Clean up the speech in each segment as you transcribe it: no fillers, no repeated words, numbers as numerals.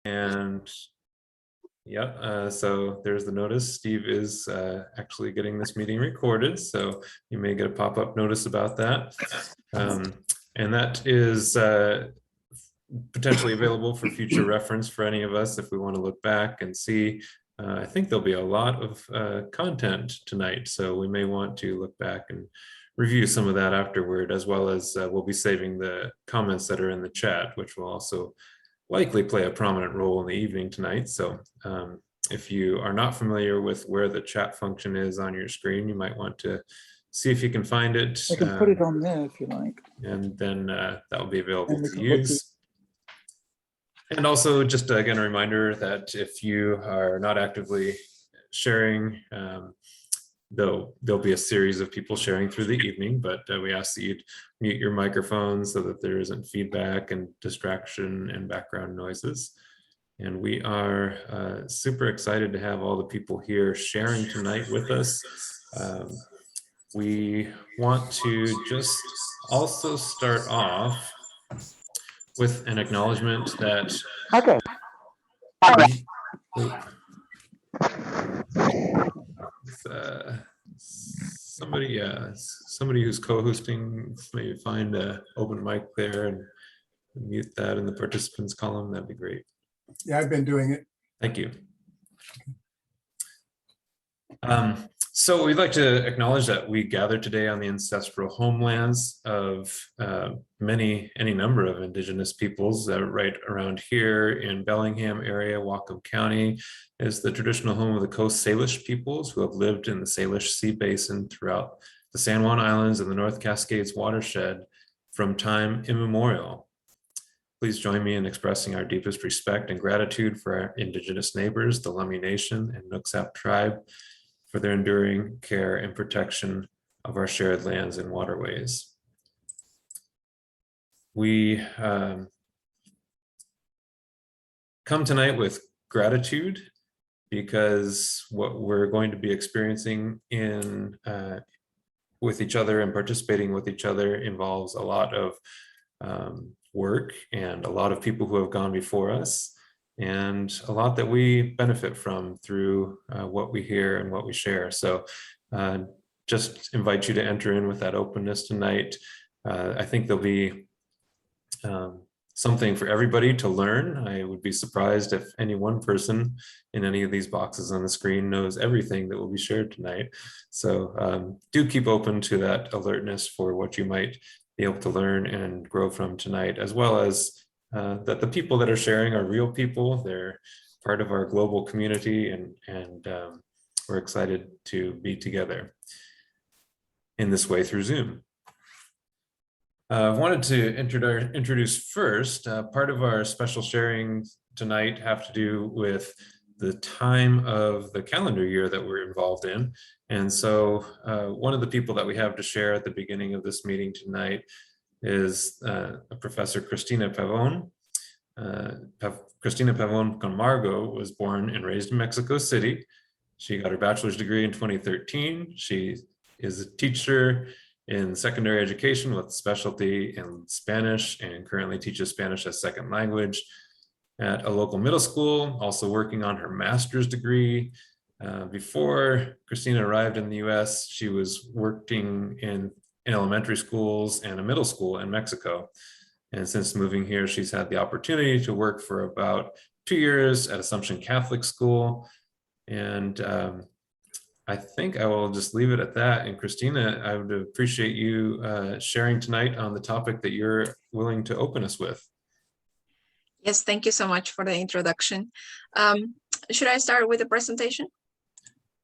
And yeah, so there's the notice. Steve is actually getting this meeting recorded, so you may get a pop-up notice about that. And that is potentially available for future reference for any of us if we want to look back and see. I think there'll be a lot of content tonight, so we may want to look back and review some of that afterward, as well as we'll be saving the comments that are in the chat, which will also likely play a prominent role in the evening tonight. So if you are not familiar with where the chat function is on your screen, you might want to see if you can find it. I can put it on there if you like. And then that will be available to use. And also just again, a reminder that if you are not actively sharing, there'll be a series of people sharing through the evening, but we ask that you mute your microphone so that there isn't feedback and distraction and background noises. And we are super excited to have all the people here sharing tonight with us. We want to just also start off with an acknowledgement that somebody who's co-hosting, maybe find an open mic there and mute that in the participants column. That'd be great. Yeah, I've been doing it. Thank you. So we'd like to acknowledge that we gather today on the ancestral homelands of any number of indigenous peoples. Right around here in Bellingham area, Whatcom County is the traditional home of the Coast Salish peoples who have lived in the Salish Sea Basin throughout the San Juan Islands and the North Cascades watershed from time immemorial. Please join me in expressing our deepest respect and gratitude for our indigenous neighbors, the Lummi Nation and Nooksap tribe, for their enduring care and protection of our shared lands and waterways. We come tonight with gratitude because what we're going to be experiencing in with each other and participating with each other involves a lot of work and a lot of people who have gone before us, and a lot that we benefit from through what we hear and what we share. So just invite you to enter in with that openness tonight. I think there'll be something for everybody to learn. I would be surprised if any one person in any of these boxes on the screen knows everything that will be shared tonight. So do keep open to that alertness for what you might be able to learn and grow from tonight, as well as that the people that are sharing are real people. They're part of our global community, and we're excited to be together in this way through Zoom. I wanted to introduce first, part of our special sharing tonight have to do with the time of the calendar year that we're involved in. And so one of the people that we have to share at the beginning of this meeting tonight is Professor Cristina Pavon. Cristina Pavon Camargo was born and raised in Mexico City. She got her bachelor's degree in 2013. She is a teacher in secondary education with specialty in Spanish and currently teaches Spanish as second language at a local middle school, also working on her master's degree. Before Cristina arrived in the US, she was working in elementary schools and a middle school in Mexico. And since moving here, she's had the opportunity to work for about 2 years at Assumption Catholic School. And I think I will just leave it at that. And Cristina, I would appreciate you sharing tonight on the topic that you're willing to open us with. Yes, thank you so much for the introduction. Should I start with the presentation?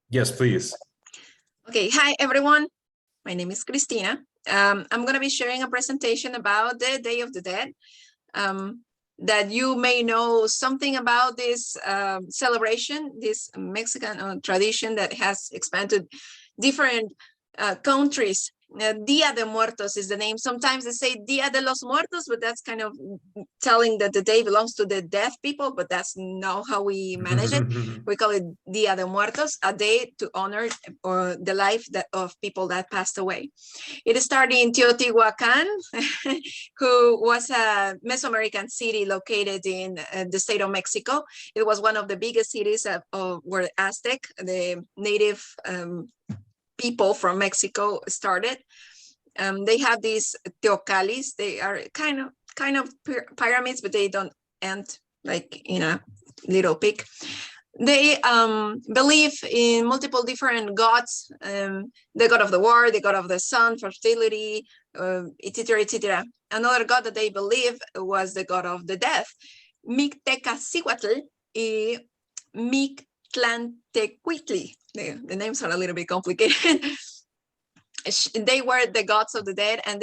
Yes, please. Okay, hi everyone. My name is Cristina. I'm going to be sharing a presentation about the Day of the Dead. That you may know something about this celebration, this Mexican tradition that has expanded different countries Dia de Muertos is the name. Sometimes they say Dia de los Muertos, but that's kind of telling that the day belongs to the dead people, but that's not how we manage it. We call it Dia de Muertos, a day to honor the life of people that passed away. It started in Teotihuacan, who was a Mesoamerican city located in the state of Mexico. It was one of the biggest cities where Aztec, the native people from Mexico, started. They have these teocalis. They are kind of pyramids, but they don't end like in a little peak. They believe in multiple different gods, the god of the war, the god of the sun, fertility, etc., etc. Another god that they believe was the god of the death, Mictecacihuatl y Mictlantecuhtli. The names are a little bit complicated. They were the gods of the dead, and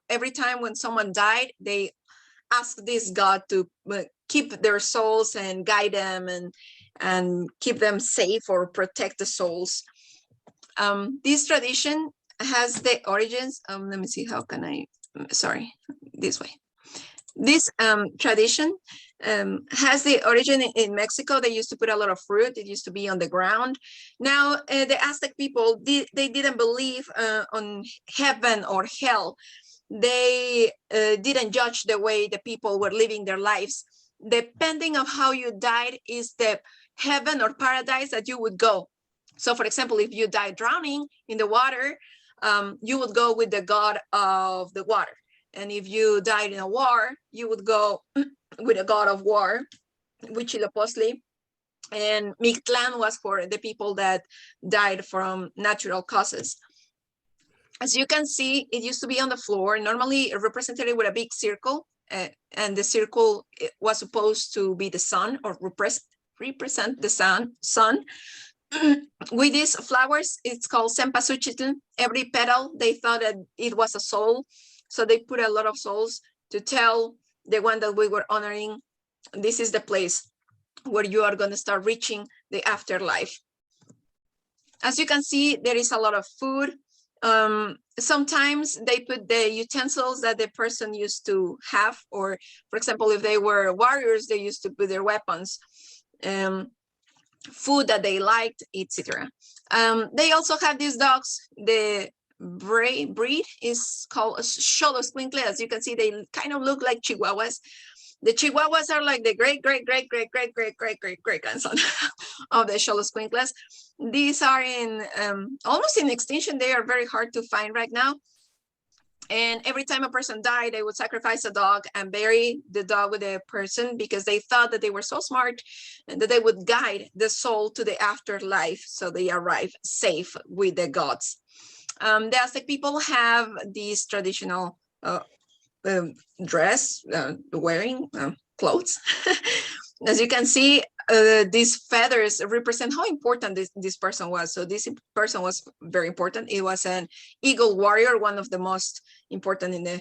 every time when someone died, they asked this god to keep their souls and guide them and keep them safe or protect the souls. This tradition has the origins. Let me see, how can I, sorry, this way. This tradition has the origin in Mexico. They used to put a lot of fruit. It used to be on the ground. Now, the Aztec people, they didn't believe on heaven or hell. They didn't judge the way the people were living their lives. Depending on how you died is the heaven or paradise that you would go. So, for example, if you died drowning in the water, you would go with the god of the water. And if you died in a war, you would go with a god of war, Huitzilopochtli. And Mictlan was for the people that died from natural causes. As you can see, it used to be on the floor, normally represented with a big circle, and the circle was supposed to be the sun or represent the sun. With these flowers, it's called cempasúchitl. Every petal, they thought that it was a soul, so they put a lot of souls to tell the one that we were honoring, this is the place where you are going to start reaching the afterlife. As you can see, there is a lot of food. Sometimes they put the utensils that the person used to have, or for example, if they were warriors, they used to put their weapons, food that they liked, etc. They also have these dogs. The breed is called Xoloscuincle. As you can see, they kind of look like Chihuahuas. The Chihuahuas are like the great grandson of the Xoloscuincles. These are in almost in extinction. They are very hard to find right now. And every time a person died, they would sacrifice a dog and bury the dog with the person, because they thought that they were so smart and that they would guide the soul to the afterlife, so they arrive safe with the gods. The Aztec people have these traditional dress, wearing clothes. As you can see, these feathers represent how important this person was. So this person was very important. It was an eagle warrior, one of the most important in the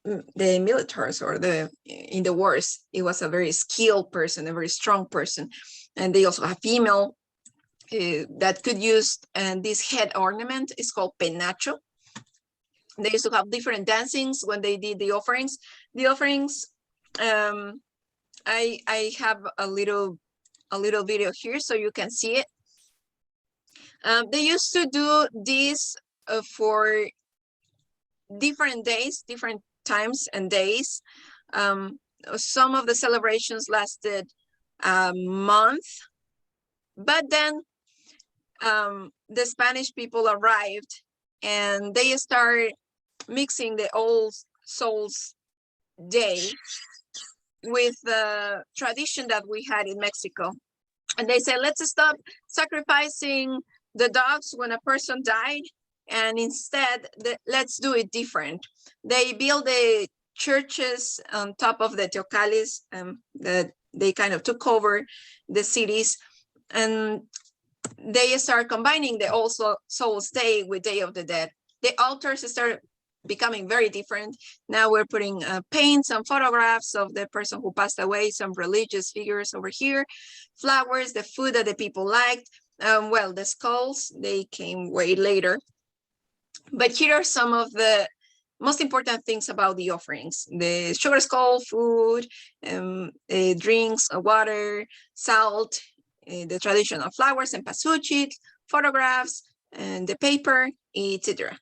militaries or in the wars. It was a very skilled person, a very strong person. And they also have female that could use, and this head ornament is called penacho. They used to have different dancings when they did the offerings. The offerings, I have a little video here so you can see it. They used to do this for different days, different times and days. Some of the celebrations lasted a month, but then the Spanish people arrived and they started mixing the All Souls Day with the tradition that we had in Mexico. And they said, let's stop sacrificing the dogs when a person died, and instead let's do it different. They built the churches on top of the teocalis, that they kind of took over the cities, and they start combining the All Souls Day with Day of the Dead. The altars started becoming very different. Now we're putting paints and photographs of the person who passed away, some religious figures over here, flowers, the food that the people liked. Well, the skulls, they came way later. But here are some of the most important things about the offerings: the sugar skull, food, drinks, water, salt, the traditional flowers and pasuchi, photographs, and the paper, etc.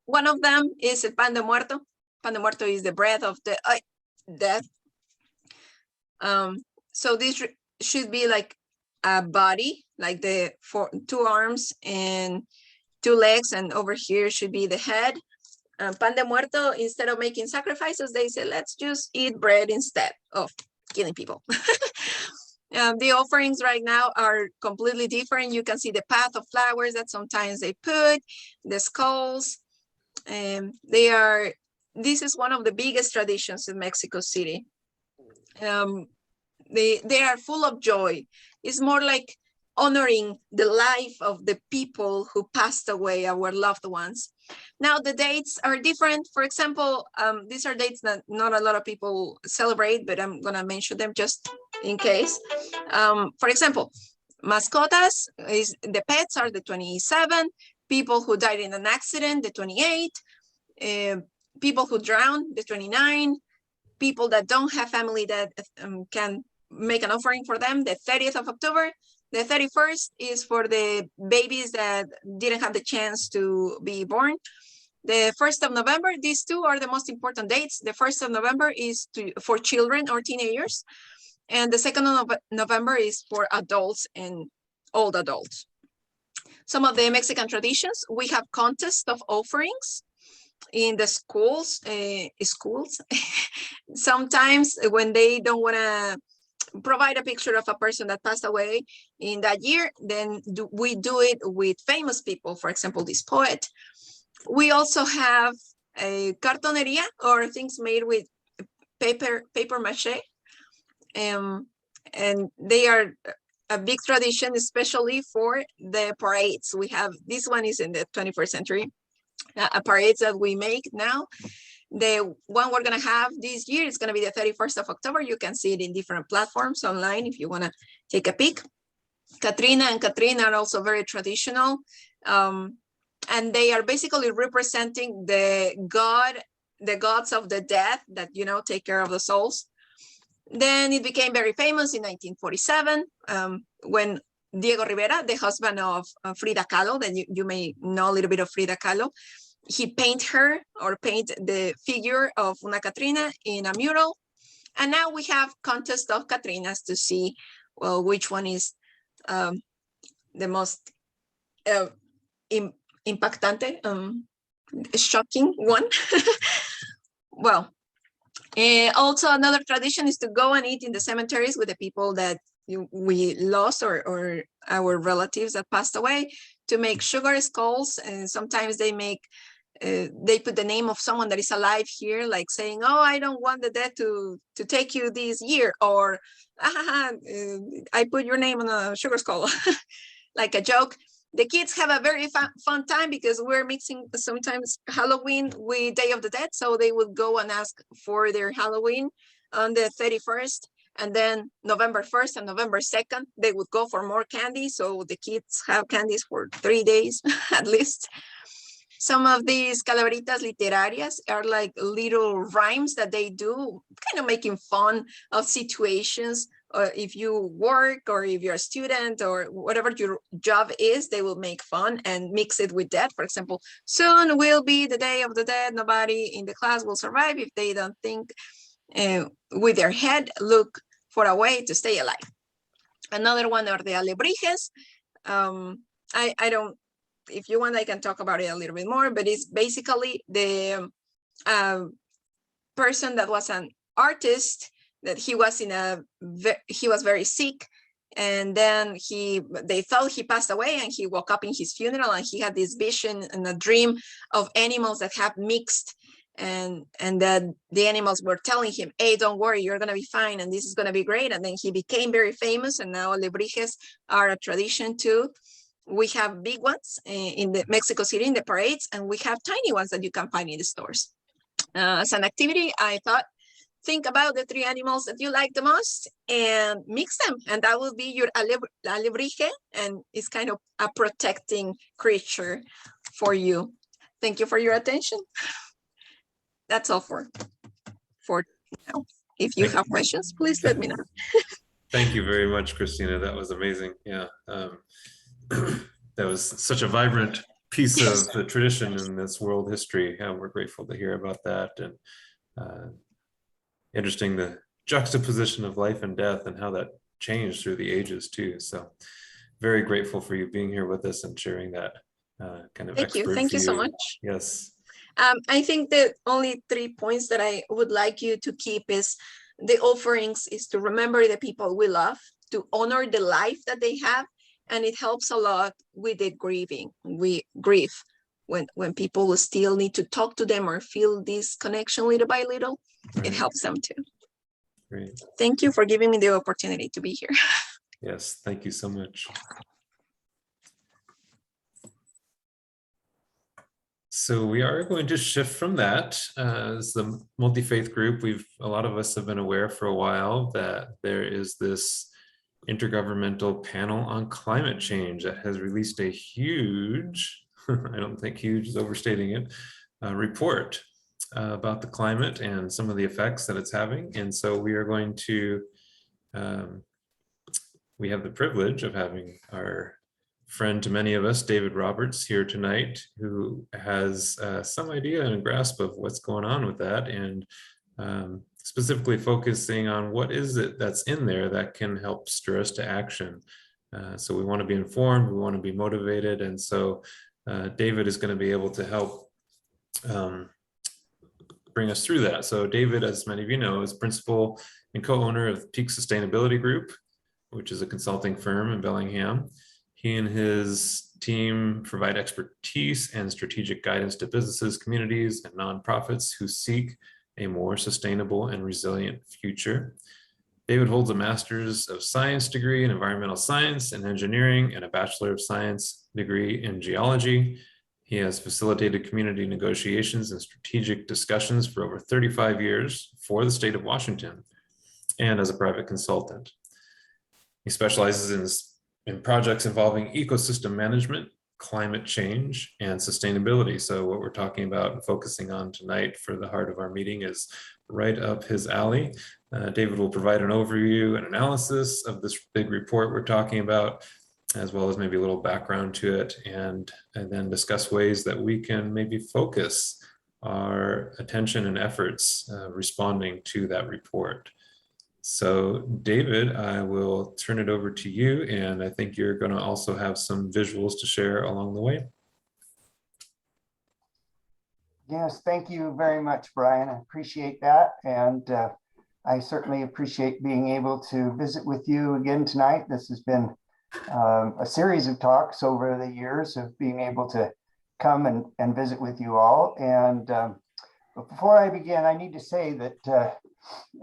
One of them is el pan de muerto. Pan de muerto is the bread of the death. So this should be like a body, like the 2 arms and 2 legs, and over here should be the head. Pan de muerto, instead of making sacrifices, they say, let's just eat bread instead of killing people. The offerings right now are completely different. You can see the path of flowers that sometimes they put, the skulls. This is one of the biggest traditions in Mexico City. They are full of joy. It's more like honoring the life of the people who passed away, our loved ones. Now the dates are different. For example, these are dates that not a lot of people celebrate, but I'm gonna mention them just in case. For example, mascotas, the pets are the 27, people who died in an accident, the 28, people who drowned, the 29, people that don't have family that can make an offering for them, the 30th of October. The 31st is for the babies that didn't have the chance to be born. The 1st of November, these 2 are the most important dates. The 1st of November is for children or teenagers. And the 2nd of November is for adults and old adults. Some of the Mexican traditions, we have contests of offerings in the schools. Sometimes when they don't want to provide a picture of a person that passed away in that year, then we do it with famous people, for example, this poet. We also have a cartoneria, or things made with paper mache, and they are a big tradition, especially for the parades. We have, this one is in the 21st century, parades that we make now. The one we're going to have this year is going to be the 31st of October. You can see it in different platforms online if you want to take a peek. Katrina and Katrina are also very traditional. And they are basically representing the gods of the dead that, you know, take care of the souls. Then it became very famous in 1947 when Diego Rivera, the husband of Frida Kahlo, that you may know a little bit of Frida Kahlo, he paint the figure of una Catrina in a mural. And now we have contest of Catrinas to see, well, which one is the most impactante, shocking one. Well, also another tradition is to go and eat in the cemeteries with the people that we lost or our relatives that passed away, to make sugar skulls. And sometimes they make they put the name of someone that is alive here, like saying, oh, I don't want the dead to take you this year, or I put your name on a sugar skull, like a joke. The kids have a very fun time because we're mixing sometimes Halloween with Day of the Dead. So they would go and ask for their Halloween on the 31st. And then November 1st and November 2nd, they would go for more candy. So the kids have candies for 3 days at least. Some of these calaveritas literarias are like little rhymes that they do, kind of making fun of situations. If you work or if you're a student or whatever your job is, they will make fun and mix it with death. For example, soon will be the Day of the Dead. Nobody in the class will survive if they don't think with their head, look for a way to stay alive. Another one are the alebrijes. I don't, if you want, I can talk about it a little bit more, but it's basically the person that was an artist, that he was very sick, and then they thought he passed away, and he woke up in his funeral, and he had this vision and a dream of animals that have mixed, and that the animals were telling him, hey, don't worry, you're gonna be fine, and this is gonna be great. And then he became very famous, and now alebrijes are a tradition too. We have big ones in the Mexico City in the parades, and we have tiny ones that you can find in the stores. As an activity, I thought, think about the 3 animals that you like the most and mix them, and that will be your alebrije, and it's kind of a protecting creature for you thank you for your attention. That's all for now. If you have questions, please let me know. Thank you very much, Christina. That was amazing. Yeah, that was such a vibrant piece of the tradition in this world history. We're grateful to hear about that, and interesting the juxtaposition of life and death and how that changed through the ages too. So very grateful for you being here with us and sharing that kind of Thank you. expert Thank you so view. much. Yes. I think the only 3 points that I would like you to keep is the offerings is to remember the people we love, to honor the life that they have, and it helps a lot with the grieving. We grieve when people still need to talk to them or feel this connection little by little. Right. It helps them too. Great. Thank you for giving me the opportunity to be here. Yes, thank you so much. So we are going to shift from that. As the multi-faith group, a lot of us have been aware for a while that there is this intergovernmental panel on climate change that has released a huge, I don't think huge is overstating it, report about the climate and some of the effects that it's having. And so we are going to, we have the privilege of having our friend to many of us, David Roberts, here tonight, who has some idea and a grasp of what's going on with that, and specifically focusing on what is it that's in there that can help stir us to action. So we want to be informed, we want to be motivated, and so David is going to be able to help bring us through that. So David, as many of you know, is principal and co-owner of Peak Sustainability Group, which is a consulting firm in Bellingham. He and his team provide expertise and strategic guidance to businesses, communities, and nonprofits who seek a more sustainable and resilient future. David holds a Master's of Science degree in Environmental Science and Engineering and a Bachelor of Science degree in Geology. He has facilitated community negotiations and strategic discussions for over 35 years for the state of Washington and as a private consultant. He specializes in projects involving ecosystem management, climate change, and sustainability. So what we're talking about and focusing on tonight for the heart of our meeting is right up his alley. David will provide an overview and analysis of this big report we're talking about, as well as maybe a little background to it, and then discuss ways that we can maybe focus our attention and efforts responding to that report. So David, I will turn it over to you, and I think you're going to also have some visuals to share along the way. Yes, thank you very much, Brian. I appreciate that. And I certainly appreciate being able to visit with you again tonight. This has been a series of talks over the years of being able to come and visit with you all. And but before I begin, I need to say that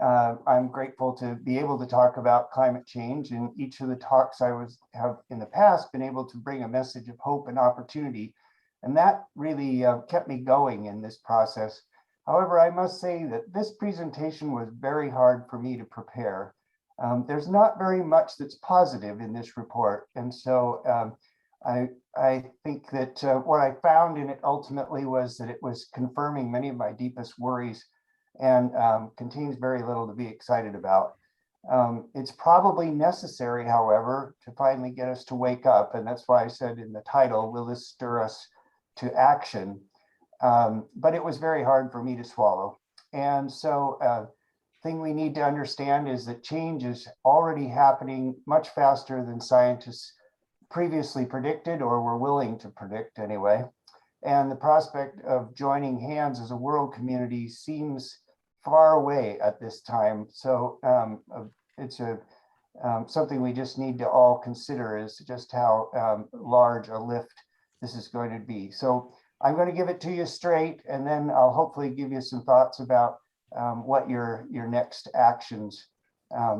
I'm grateful to be able to talk about climate change. In each of the talks I have in the past been able to bring a message of hope and opportunity. And that really kept me going in this process. However, I must say that this presentation was very hard for me to prepare. There's not very much that's positive in this report. And so I think that what I found in it ultimately was that it was confirming many of my deepest worries and contains very little to be excited about. It's probably necessary, however, to finally get us to wake up. And that's why I said in the title, will this stir us to action? But it was very hard for me to swallow. And so thing we need to understand is that change is already happening much faster than scientists previously predicted, or were willing to predict anyway. And the prospect of joining hands as a world community seems far away at this time. So it's something we just need to all consider, is just how large a lift this is going to be. So I'm going to give it to you straight, and then I'll hopefully give you some thoughts about what your next actions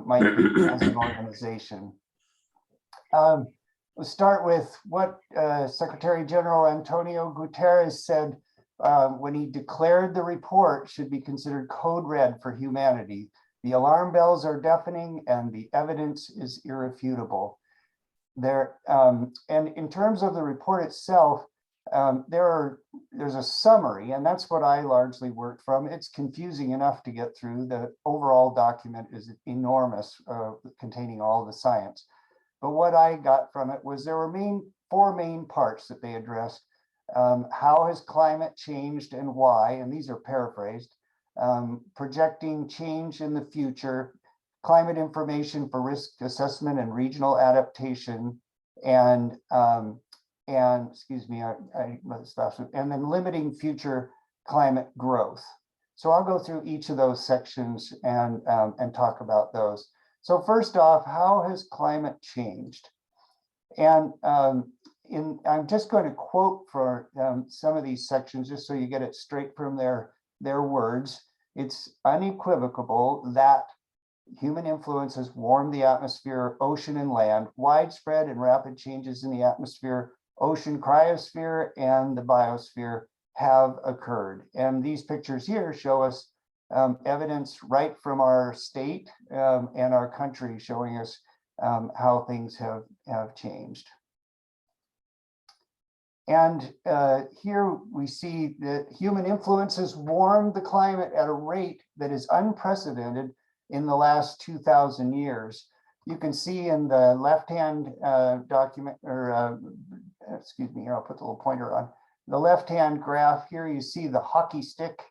might be as an organization. Let's start with what Secretary General Antonio Guterres said when he declared the report should be considered code red for humanity. The alarm bells are deafening and the evidence is irrefutable. And in terms of the report itself, there's a summary, and that's what I largely worked from. It's confusing enough to get through. The overall document is enormous, containing all the science. But what I got from it was there were four main parts that they addressed. How has climate changed and why? And these are paraphrased. Projecting change in the future, climate information for risk assessment and regional adaptation, and excuse me, and then limiting future climate growth. So I'll go through each of those sections and talk about those. So first off, how has climate changed? And I'm just going to quote for some of these sections, just so you get it straight from their words. It's unequivocal that human influence has warmed the atmosphere, ocean, and land. Widespread and rapid changes in the atmosphere, ocean, cryosphere, and the biosphere have occurred. And these pictures here show us evidence right from our state and our country, showing us how things have changed. And here we see that human influence has warmed the climate at a rate that is unprecedented in the last 2,000 years. You can see in the left-hand document, or excuse me, here, I'll put the little pointer on. The left-hand graph here, you see the hockey stick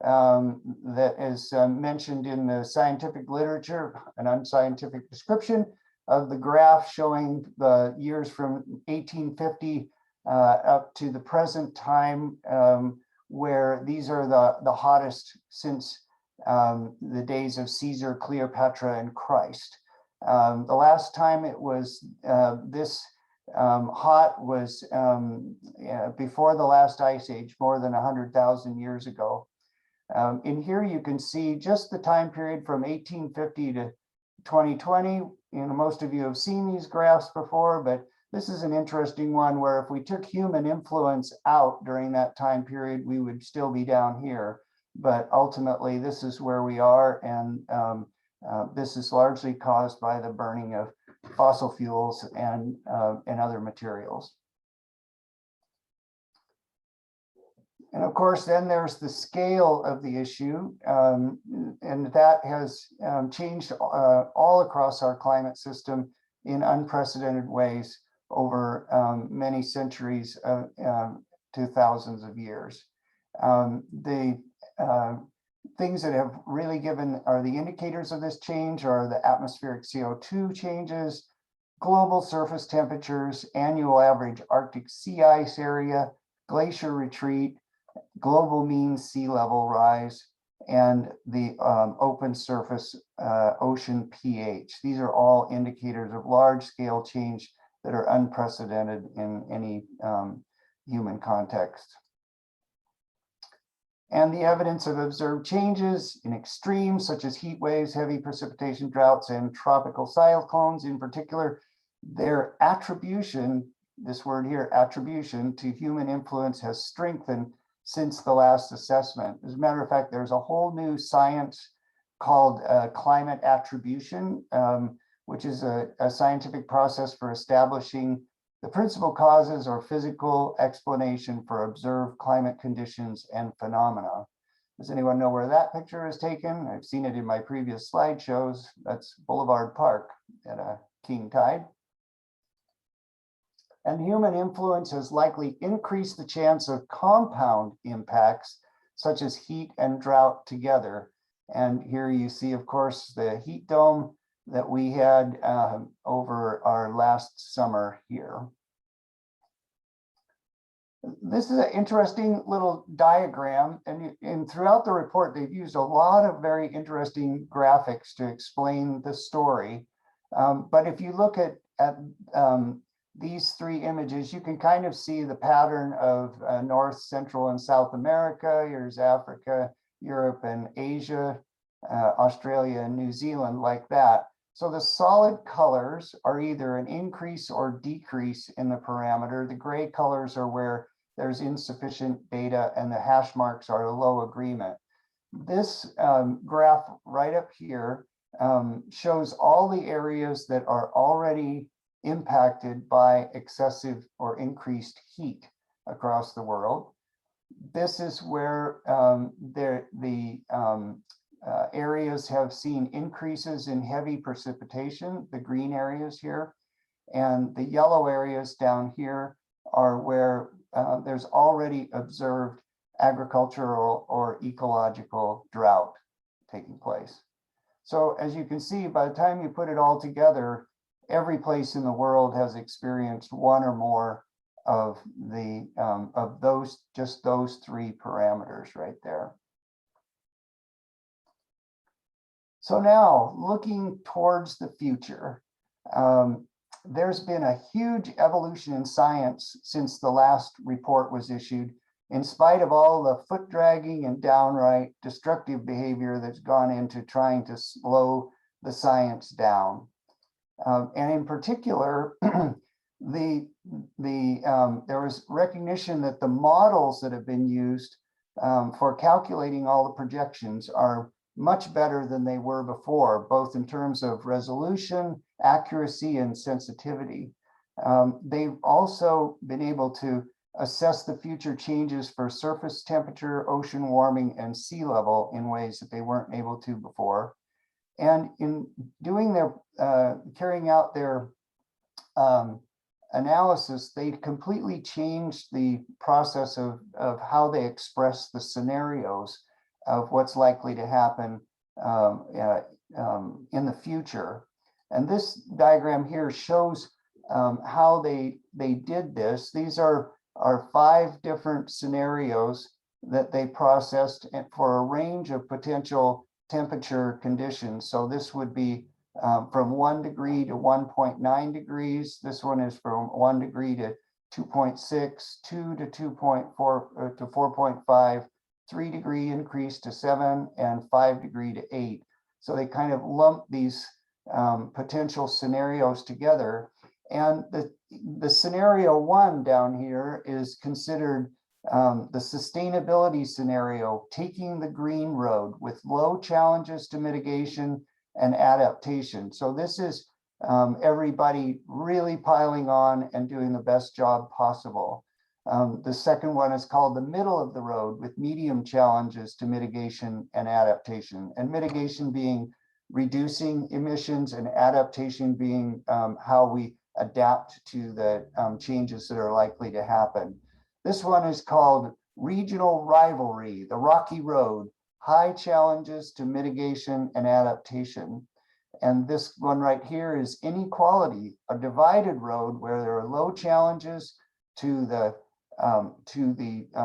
that is mentioned in the scientific literature, an unscientific description of the graph showing the years from 1850 up to the present time, where these are the hottest since the days of Caesar, Cleopatra, and Christ. The last time it was this hot was before the last ice age, more than 100,000 years ago. In here you can see just the time period from 1850 to 2020. You know, most of you have seen these graphs before, but this is an interesting one where if we took human influence out during that time period, we would still be down here. But ultimately, this is where we are, and this is largely caused by the burning of fossil fuels and other materials. And of course, then there's the scale of the issue, and that has changed all across our climate system in unprecedented ways over many centuries to thousands of years. The things that have really given are the indicators of this change are the atmospheric CO2 changes, global surface temperatures, annual average Arctic sea ice area, glacier retreat, global mean sea level rise, and the open surface ocean pH. These are all indicators of large scale change that are unprecedented in any human context. And the evidence of observed changes in extremes such as heat waves, heavy precipitation droughts, and tropical cyclones in particular, their attribution, this word here, attribution to human influence has strengthened since the last assessment. As a matter of fact, there's a whole new science called climate attribution, which is a scientific process for establishing the principal causes or physical explanation for observed climate conditions and phenomena. Does anyone know where that picture is taken? I've seen it in my previous slideshows. That's Boulevard Park at a king tide. And human influence has likely increased the chance of compound impacts, such as heat and drought together. And here you see, of course, the heat dome that we had over our last summer here. This is an interesting little diagram, and throughout the report, they've used a lot of very interesting graphics to explain the story. But if you look at these three images, you can kind of see the pattern of North, Central, and South America. Here's Africa, Europe, and Asia, Australia, and New Zealand, like that. So the solid colors are either an increase or decrease in the parameter. The gray colors are where there's insufficient data, and the hash marks are a low agreement. This graph right up here shows all the areas that are already impacted by excessive or increased heat. across the world. This is where the areas have seen increases in heavy precipitation, the green areas here, and the yellow areas down here are where there's already observed agricultural or ecological drought taking place. So as you can see, by the time you put it all together, every place in the world has experienced one or more of the those three parameters right there. So now looking towards the future, there's been a huge evolution in science since the last report was issued, in spite of all the foot dragging and downright destructive behavior that's gone into trying to slow the science down. And in particular, there was recognition that the models that have been used for calculating all the projections are much better than they were before, both in terms of resolution, accuracy, and sensitivity. They've also been able to assess the future changes for surface temperature, ocean warming, and sea level in ways that they weren't able to before. And in doing their, carrying out their analysis, they completely changed the process of how they express the scenarios of what's likely to happen in the future. And this diagram here shows how they did this. These are 5 different scenarios that they processed for a range of potential temperature conditions. So this would be from 1 degree to 1.9 degrees. This one is from 1 degree to 2.6, 2 to 2.4 to 4.5, 3 degree increase to 7, and 5 degree to 8. So they kind of lump these potential scenarios together. And the scenario 1 down here is considered the sustainability scenario, taking the green road with low challenges to mitigation and adaptation. So this is everybody really piling on and doing the best job possible. The second one is called the middle of the road with medium challenges to mitigation and adaptation, and mitigation being reducing emissions and adaptation being how we adapt to the changes that are likely to happen. This one is called regional rivalry, the rocky road, high challenges to mitigation and adaptation. And this one right here is inequality, a divided road where there are low challenges to the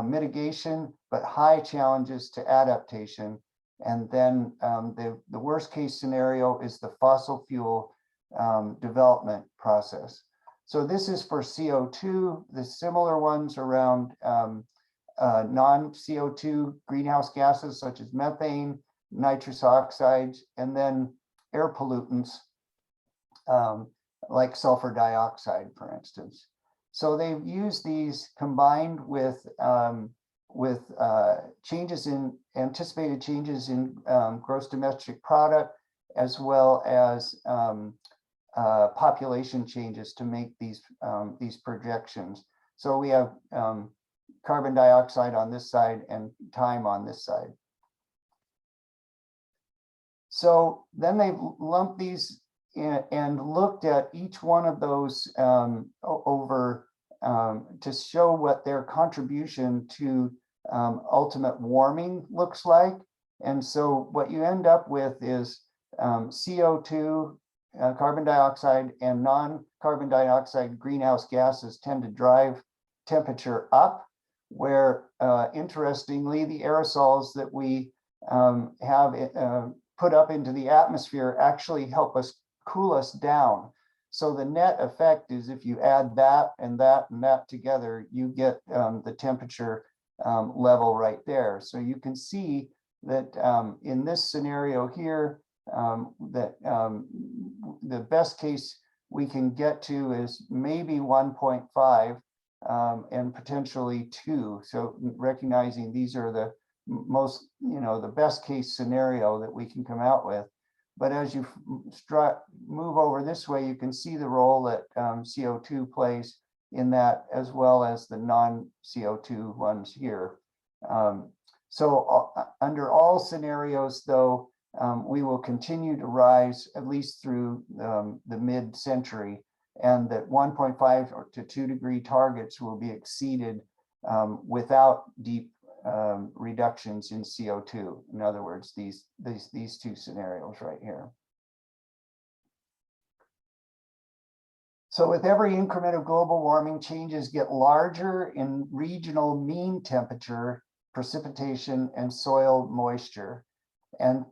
mitigation, but high challenges to adaptation. And then the worst case scenario is the fossil fuel development process. So this is for CO2, the similar ones around non-CO2 greenhouse gases such as methane, nitrous oxides, and then air pollutants like sulfur dioxide, for instance. So they've used these combined with changes in anticipated changes in gross domestic product, as well as population changes to make these projections. So we have carbon dioxide on this side and time on this side. So then they've lumped these in and looked at each one of those over to show what their contribution to ultimate warming looks like. And so what you end up with is CO2, carbon dioxide, and non-carbon dioxide greenhouse gases tend to drive temperature up, where interestingly, the aerosols that we have put up into the atmosphere actually help us cool us down. So the net effect is if you add that and that and that together, you get the temperature level right there. So you can see that in this scenario here, that the best case we can get to is maybe 1.5 and potentially 2. So recognizing these are the most, the best case scenario that we can come out with. But as you move over this way, you can see the role that CO2 plays in that, as well as the non-CO2 ones here. Under all scenarios, though, we will continue to rise at least through the mid-century, and that 1.5 to 2 degree targets will be exceeded without deep reductions in CO2. In other words, these two scenarios right here. So with every increment of global warming, changes get larger in regional mean temperature, precipitation, and soil moisture. And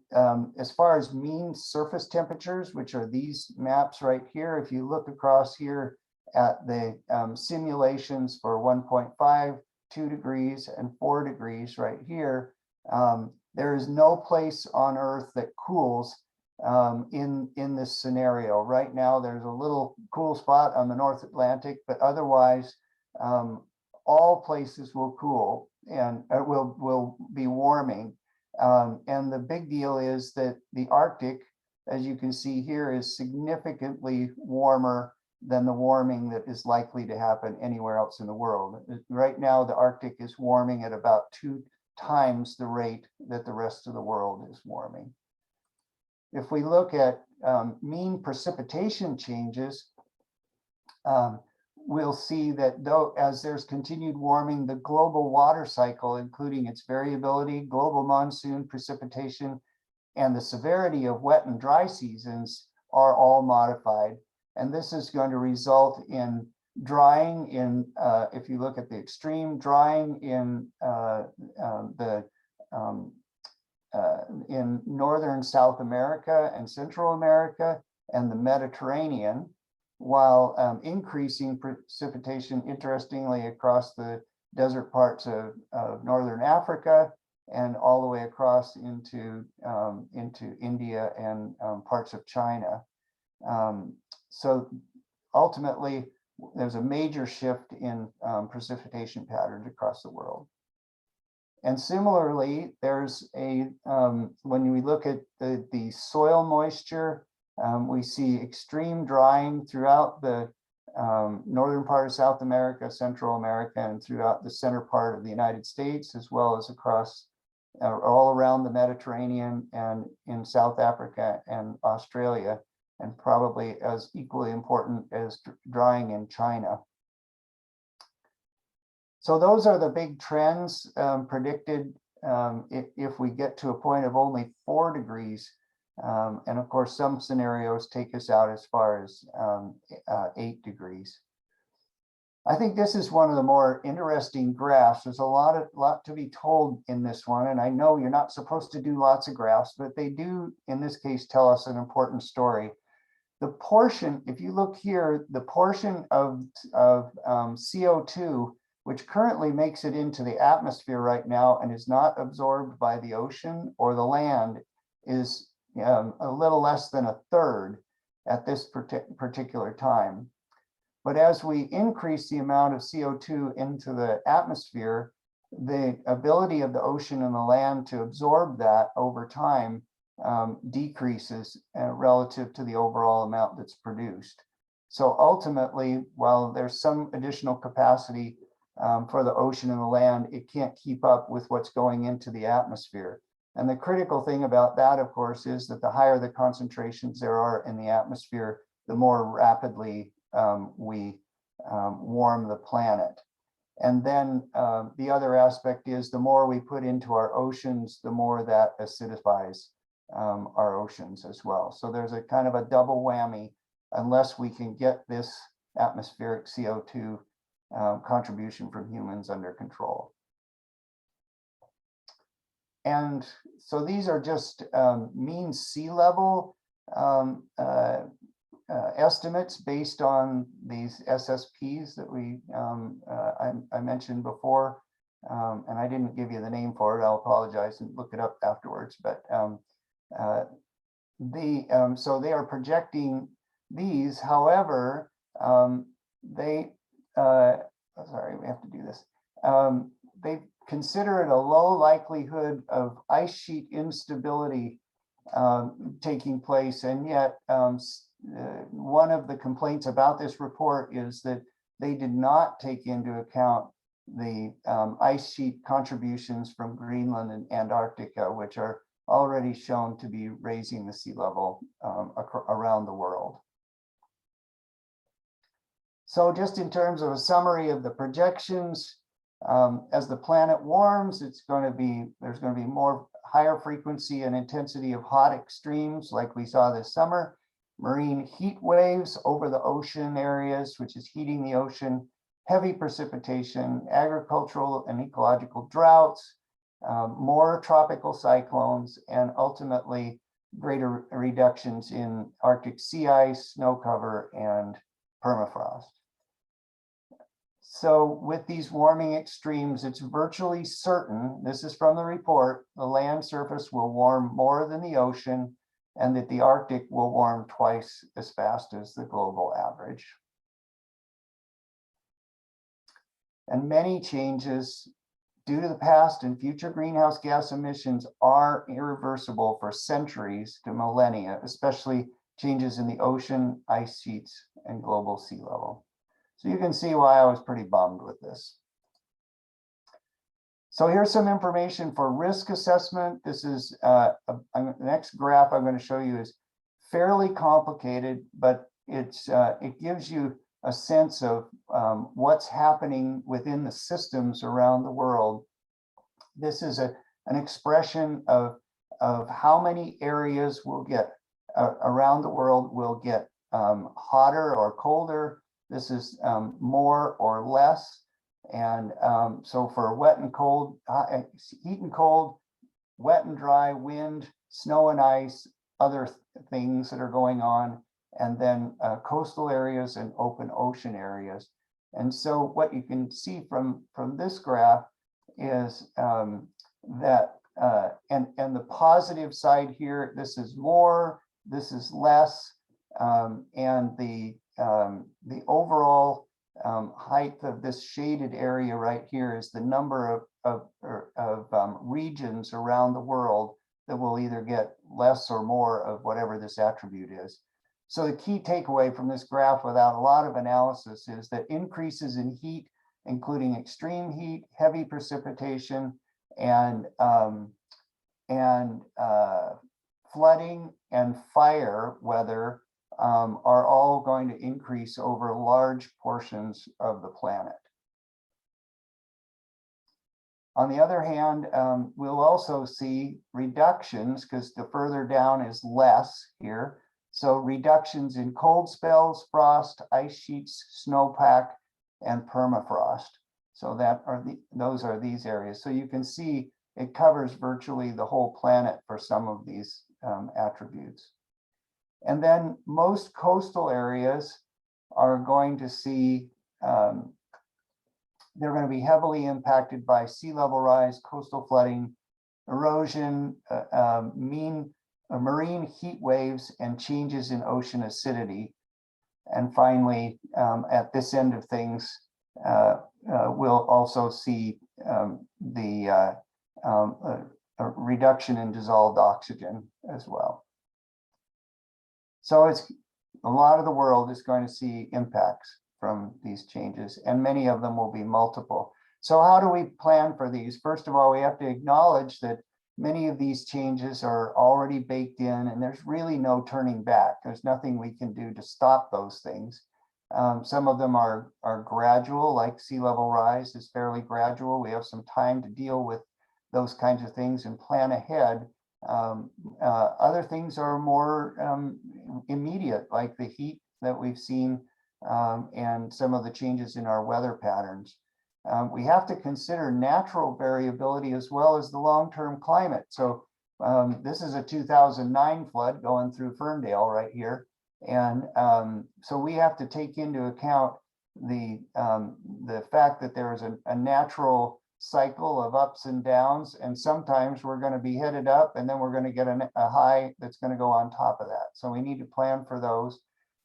as far as mean surface temperatures, which are these maps right here, if you look across here at the simulations for 1.5, 2 degrees, and 4 degrees right here, there is no place on Earth that cools in this scenario. Right now, there's a little cool spot on the North Atlantic, but otherwise, all places will cool and will be warming. And the big deal is that the Arctic, as you can see here, is significantly warmer than the warming that is likely to happen anywhere else in the world. Right now, the Arctic is warming at about 2 times the rate that the rest of the world is warming. If we look at mean precipitation changes, we'll see that though, as there's continued warming, the global water cycle, including its variability, global monsoon precipitation, and the severity of wet and dry seasons are all modified. And this is going to result in drying in, if you look at the extreme, drying in northern South America and Central America and the Mediterranean, while increasing precipitation, interestingly, across the desert parts of northern Africa and all the way across into India and parts of China. So ultimately, there's a major shift in precipitation patterns across the world. And similarly, there's a, when we look at the soil moisture, we see extreme drying throughout the northern part of South America, Central America, and throughout the center part of the United States, as well as across all around the Mediterranean and in South Africa and Australia, and probably as equally important as drying in China. So those are the big trends predicted if we get to a point of only 4 degrees. And of course, some scenarios take us out as far as 8 degrees. I think this is one of the more interesting graphs. There's a lot to be told in this one. And I know you're not supposed to do lots of graphs, but they do, in this case, tell us an important story. The portion, if you look here, the portion of CO2, which currently makes it into the atmosphere right now and is not absorbed by the ocean or the land, is a little less than 1/3 at this particular time. But as we increase the amount of CO2 into the atmosphere, the ability of the ocean and the land to absorb that over time decreases relative to the overall amount that's produced. So ultimately, while there's some additional capacity for the ocean and the land, it can't keep up with what's going into the atmosphere. And the critical thing about that, of course, is that the higher the concentrations there are in the atmosphere, the more rapidly we warm the planet. And then the other aspect is the more we put into our oceans, the more that acidifies our oceans as well. So there's a kind of a double whammy unless we can get this atmospheric CO2 contribution from humans under control. And so these are just mean sea level estimates based on these SSPs that I mentioned before. And I didn't give you the name for it. I'll apologize and look it up afterwards. But so they are projecting these. However, sorry, we have to do this. They consider it a low likelihood of ice sheet instability taking place, and yet one of the complaints about this report is that they did not take into account the ice sheet contributions from Greenland and Antarctica, which are already shown to be raising the sea level around the world. So just in terms of a summary of the projections, as the planet warms, there's going to be more higher frequency and intensity of hot extremes like we saw this summer, marine heat waves over the ocean areas, which is heating the ocean, heavy precipitation, agricultural and ecological droughts, more tropical cyclones, and ultimately greater reductions in Arctic sea ice, snow cover, and permafrost. So with these warming extremes, it's virtually certain, this is from the report, the land surface will warm more than the ocean, and that the Arctic will warm twice as fast as the global average. And many changes due to the past and future greenhouse gas emissions are irreversible for centuries to millennia, especially changes in the ocean, ice sheets, and global sea level. So you can see why I was pretty bummed with this. So here's some information for risk assessment. This is the next graph I'm going to show you is fairly complicated, but it gives you a sense of what's happening within the systems around the world. This is an expression of how many areas will get around the world will get hotter or colder. This is more or less. And so for wet and cold, heat and cold, wet and dry, wind, snow and ice, other things that are going on, and then coastal areas and open ocean areas. And so what you can see from this graph is that, and the positive side here, this is more, this is less, and the overall height of this shaded area right here is the number of regions around the world that will either get less or more of whatever this attribute is. So the key takeaway from this graph without a lot of analysis is that increases in heat, including extreme heat, heavy precipitation, and flooding and fire weather are all going to increase over large portions of the planet. On the other hand, we'll also see reductions because the further down is less here. So reductions in cold spells, frost, ice sheets, snowpack, and permafrost. So those are these areas. So you can see it covers virtually the whole planet for some of these attributes. And then most coastal areas are going to see, they're going to be heavily impacted by sea level rise, coastal flooding, erosion, marine heat waves, and changes in ocean acidity. And finally, at this end of things, we'll also see a reduction in dissolved oxygen as well. So it's a lot of the world is going to see impacts from these changes, and many of them will be multiple. So how do we plan for these? First of all, we have to acknowledge that many of these changes are already baked in, and there's really no turning back. There's nothing we can do to stop those things. Some of them are gradual, like sea level rise is fairly gradual. We have some time to deal with those kinds of things and plan ahead. Other things are more immediate, like the heat that we've seen and some of the changes in our weather patterns. We have to consider natural variability as well as the long-term climate. So this is a 2009 flood going through Ferndale right here. And so we have to take into account the fact that there is a natural cycle of ups and downs, and sometimes we're going to be headed up and then we're going to get a high that's going to go on top of that. So we need to plan for those.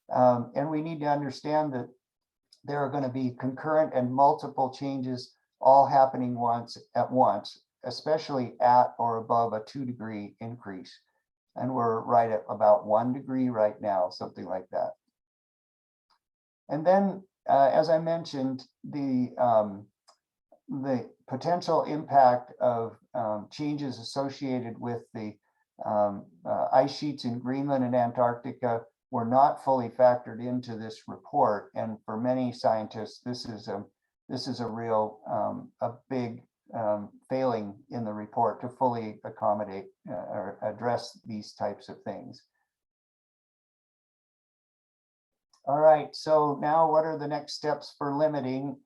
And we need to understand that there are going to be concurrent and multiple changes all happening at once, especially at or above a 2-degree increase. And we're right at about 1 degree right now, something like that. And then as I mentioned, the potential impact of changes associated with the ice sheets in Greenland and Antarctica were not fully factored into this report. And for many scientists, this is a real, a big failing in the report to fully accommodate or address these types of things. All right, so now what are the next steps for limiting?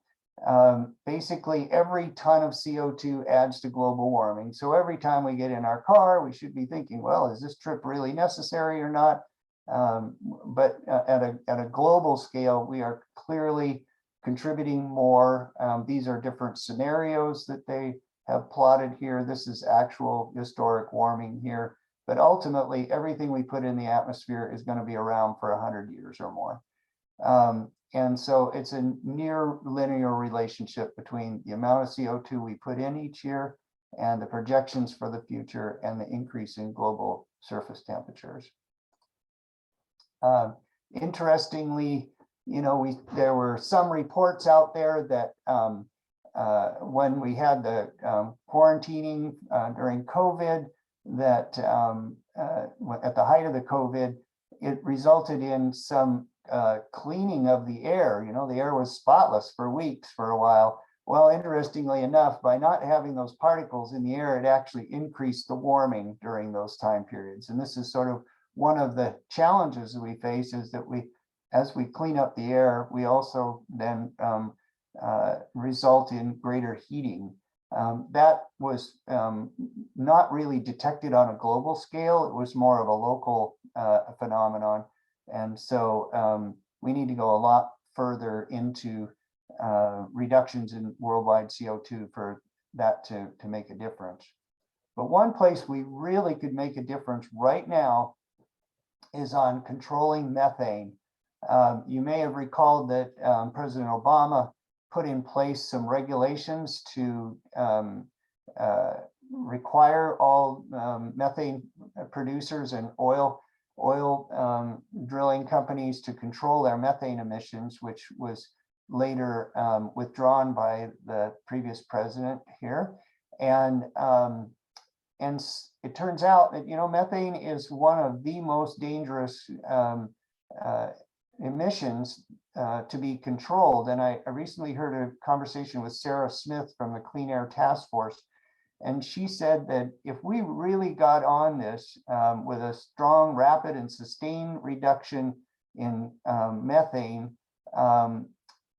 Basically, every ton of CO2 adds to global warming. So every time we get in our car, we should be thinking, well, is this trip really necessary or not? But at a global scale, we are clearly contributing more. These are different scenarios that they have plotted here. This is actual historic warming here. But ultimately, everything we put in the atmosphere is going to be around for 100 years or more. And so it's a near linear relationship between the amount of CO2 we put in each year and the projections for the future and the increase in global surface temperatures. Interestingly, you know, there were some reports out there that when we had the quarantining during COVID, that at the height of the COVID, it resulted in some cleaning of the air. You know, the air was spotless for weeks for a while. Well, interestingly enough, by not having those particles in the air, it actually increased the warming during those time periods. And this is sort of one of the challenges that we face, is that as we clean up the air, we also then result in greater heating. That was not really detected on a global scale. It was more of a local phenomenon. And so we need to go a lot further into reductions in worldwide CO2 for that to make a difference. But one place we really could make a difference right now is on controlling methane. You may have recalled that President Obama put in place some regulations to require all methane producers and oil drilling companies to control their methane emissions, which was later withdrawn by the previous president here. And it turns out that, you know, methane is one of the most dangerous emissions to be controlled. And I recently heard a conversation with Sarah Smith from the Clean Air Task Force, and she said that if we really got on this with a strong, rapid, and sustained reduction in methane,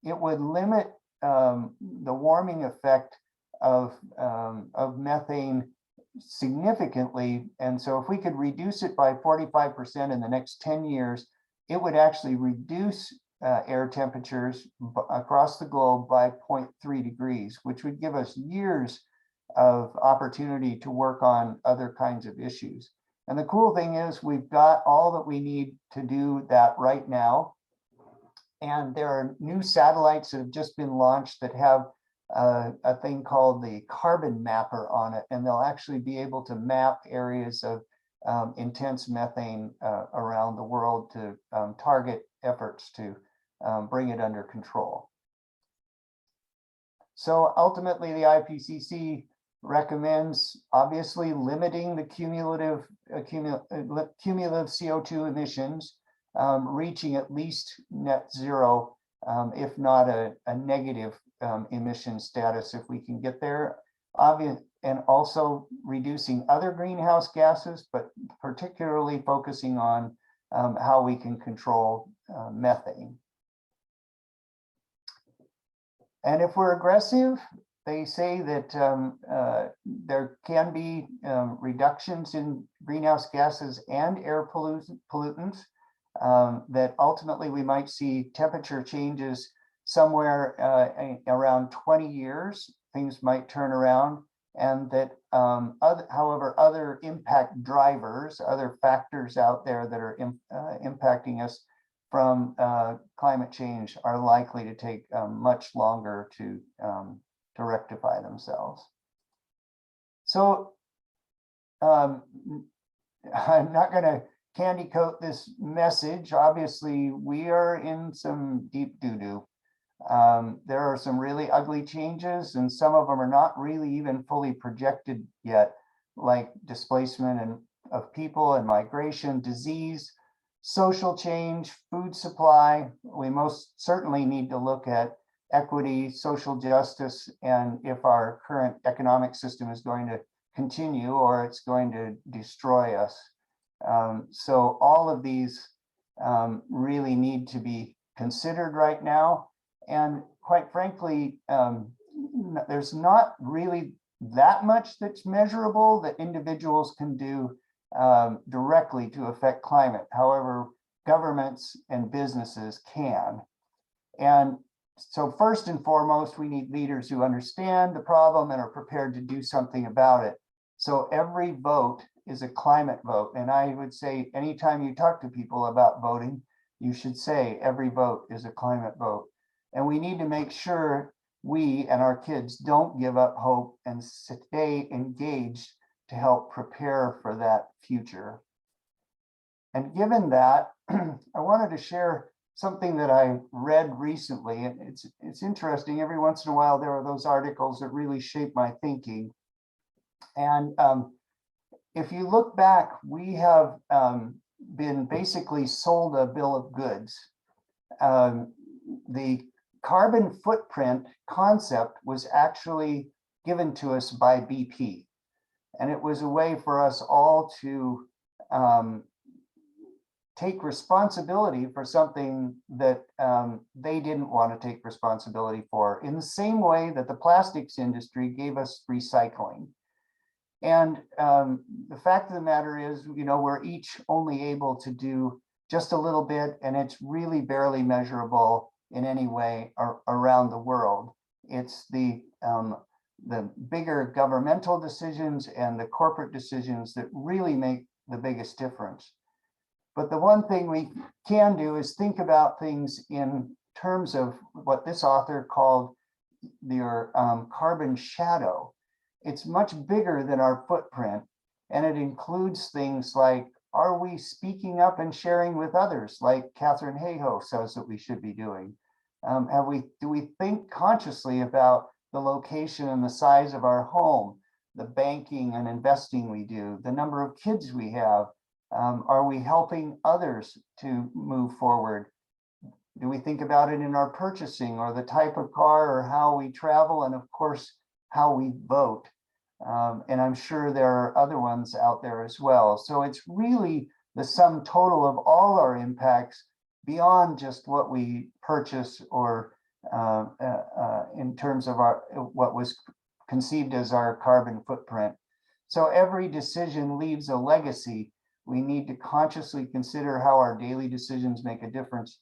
it would limit the warming effect of methane significantly. And so if we could reduce it by 45% in the next 10 years, it would actually reduce air temperatures across the globe by 0.3 degrees, which would give us years of opportunity to work on other kinds of issues. And the cool thing is we've got all that we need to do that right now. And there are new satellites that have just been launched that have a thing called the carbon mapper on it, and they'll actually be able to map areas of intense methane around the world to target efforts to bring it under control. So ultimately, the IPCC recommends obviously limiting the cumulative CO2 emissions, reaching at least net zero, if not a negative emission status, if we can get there. And also reducing other greenhouse gases, but particularly focusing on how we can control methane. And if we're aggressive, they say that there can be reductions in greenhouse gases and air pollutants, that ultimately we might see temperature changes somewhere around 20 years, things might turn around, and that however, other impact drivers, other factors out there that are impacting us from climate change are likely to take much longer to rectify themselves. So I'm not going to candy coat this message. Obviously, we are in some deep doo-doo. There are some really ugly changes, and some of them are not really even fully projected yet, like displacement of people and migration, disease, social change, food supply. We most certainly need to look at equity, social justice, and if our current economic system is going to continue or it's going to destroy us. So all of these really need to be considered right now. And quite frankly, there's not really that much that's measurable that individuals can do directly to affect climate. However, governments and businesses can. And so first and foremost, we need leaders who understand the problem and are prepared to do something about it. So every vote is a climate vote. And I would say anytime you talk to people about voting, you should say every vote is a climate vote. And we need to make sure we and our kids don't give up hope and stay engaged to help prepare for that future. And given that, I wanted to share something that I read recently. And it's interesting. Every once in a while, there are those articles that really shape my thinking. And if you look back, we have been basically sold a bill of goods. The carbon footprint concept was actually given to us by BP. And it was a way for us all to take responsibility for something that they didn't want to take responsibility for, in the same way that the plastics industry gave us recycling. And the fact of the matter is, we're each only able to do just a little bit, and it's really barely measurable in any way around the world. It's the bigger governmental decisions and the corporate decisions that really make the biggest difference. But the one thing we can do is think about things in terms of what this author called your carbon shadow. It's much bigger than our footprint, and it includes things like, are we speaking up and sharing with others, like Catherine Hayhoe says that we should be doing? Do we think consciously about the location and the size of our home, the banking and investing we do, the number of kids we have? Are we helping others to move forward? Do we think about it in our purchasing, or the type of car, or how we travel, and of course, how we vote? And I'm sure there are other ones out there as well. So it's really the sum total of all our impacts beyond just what we purchase, or in terms of what was conceived as our carbon footprint. So every decision leaves a legacy. We need to consciously consider how our daily decisions make a difference,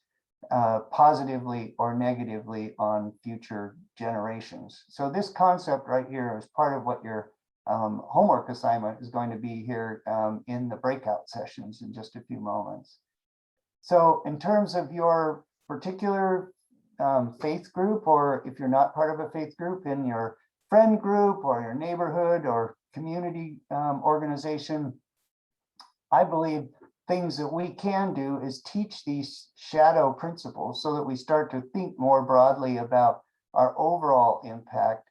positively or negatively, on future generations. So this concept right here is part of what your homework assignment is going to be here in the breakout sessions in just a few moments. So in terms of your particular faith group, or if you're not part of a faith group, in your friend group or your neighborhood or community organization, I believe things that we can do is teach these shadow principles so that we start to think more broadly about our overall impact.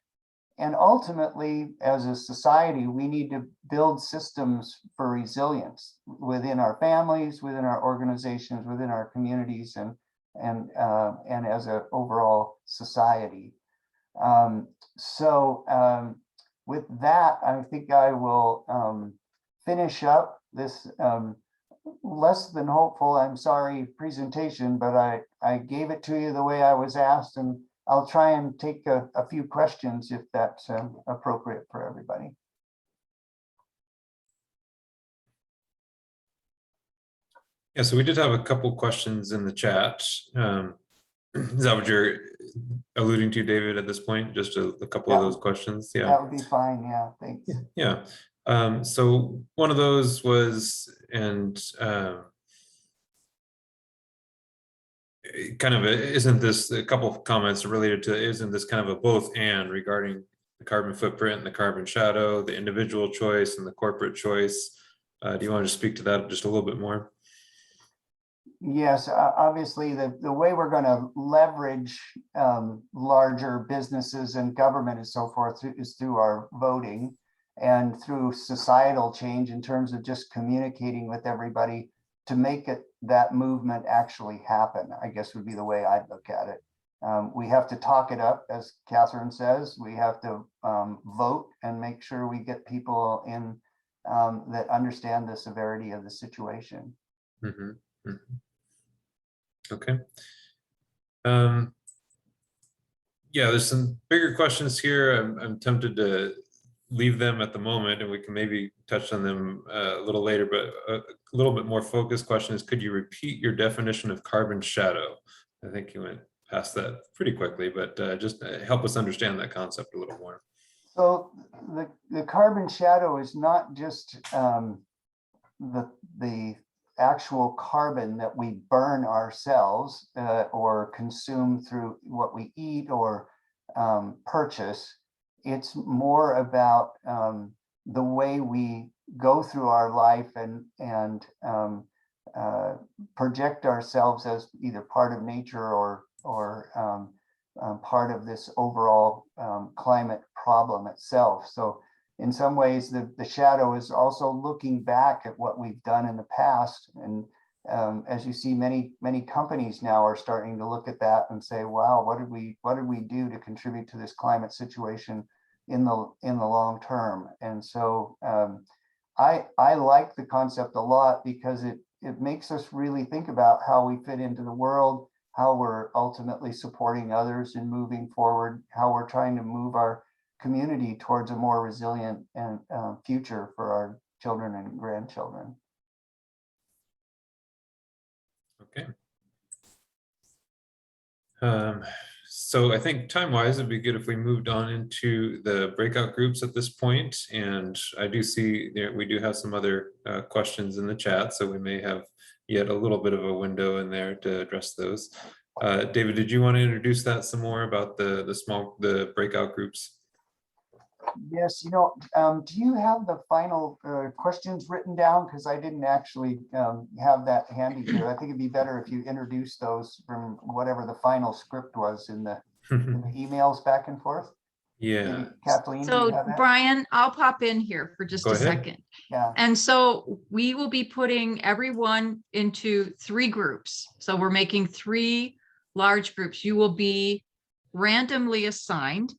And ultimately, as a society, we need to build systems for resilience within our families, within our organizations, within our communities, and as an overall society. With that, I think I will finish up this less than hopeful, I'm sorry, presentation, but I gave it to you the way I was asked, and I'll try and take a few questions if that's appropriate for everybody. Yeah, so we did have a couple questions in the chat. Is that what you're alluding to, David, at this point? Just a couple of those questions? Yeah, that would be fine. Yeah, thanks. Yeah. So one of those was, and kind of isn't this, a couple of comments related to, isn't this kind of a both and regarding the carbon footprint and the carbon shadow, the individual choice and the corporate choice? Do you want to speak to that just a little bit more? Yes, obviously, the way we're going to leverage larger businesses and government and so forth is through our voting and through societal change in terms of just communicating with everybody to make that movement actually happen, I guess would be the way I'd look at it. We have to talk it up, as Catherine says. We have to vote and make sure we get people in that understand the severity of the situation. Mm-hmm. Mm-hmm. Okay. Yeah, there's some bigger questions here. I'm tempted to leave them at the moment, and we can maybe touch on them a little later, but a little bit more focused question is, could you repeat your definition of carbon shadow? I think you went past that pretty quickly, but just help us understand that concept a little more. So the carbon shadow is not just the actual carbon that we burn ourselves or consume through what we eat or purchase. It's more about the way we go through our life and project ourselves as either part of nature or part of this overall climate problem itself. So in some ways, the shadow is also looking back at what we've done in the past. And as you see, many companies now are starting to look at that and say, wow, what did we do to contribute to this climate situation in the long term? And so I like the concept a lot because it makes us really think about how we fit into the world, how we're ultimately supporting others and moving forward, how we're trying to move our community towards a more resilient and future for our children and grandchildren. Okay. So I think time-wise, it'd be good if we moved on into the breakout groups at this point. And I do see we do have some other questions in the chat, so we may have yet a little bit of a window in there to address those. David, did you want to introduce that some more about the breakout groups? Yes, do you have the final questions written down? Because I didn't actually have that handy here. I think it'd be better if you introduce those from whatever the final script was in the emails back and forth. Yeah. Maybe Kathleen, do you So have that? Brian, I'll pop in here for just Go a ahead. second. Yeah. And so we will be putting everyone into 3 groups. So we're making 3 large groups. You will be randomly assigned.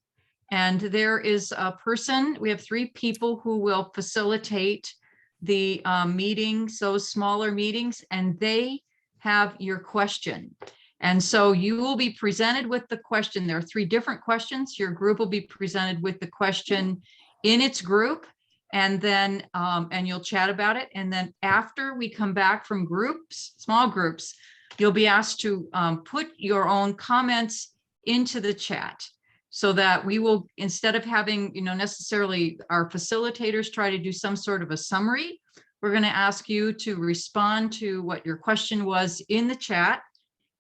And there is a person, we have 3 people who will facilitate the meetings, those smaller meetings, and they have your question. And so you will be presented with the question. There are 3 different questions. Your group will be presented with the question in its group, and then and you'll chat about it. And then after we come back from groups, small groups, you'll be asked to put your own comments into the chat, so that we will, instead of having, necessarily our facilitators try to do some sort of a summary, we're going to ask you to respond to what your question was in the chat.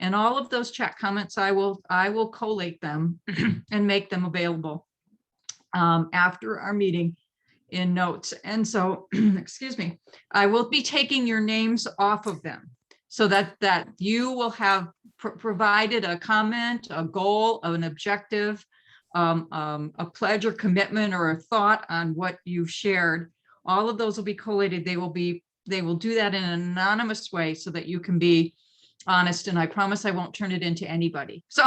And all of those chat comments, I will collate them and make them available after our meeting in notes. And so, excuse me, I will be taking your names off of them, so that you will have provided a comment, a goal, an objective, a pledge or commitment or a thought on what you've shared. All of those will be collated. They will do that in an anonymous way so that you can be honest. And I promise I won't turn it into anybody. So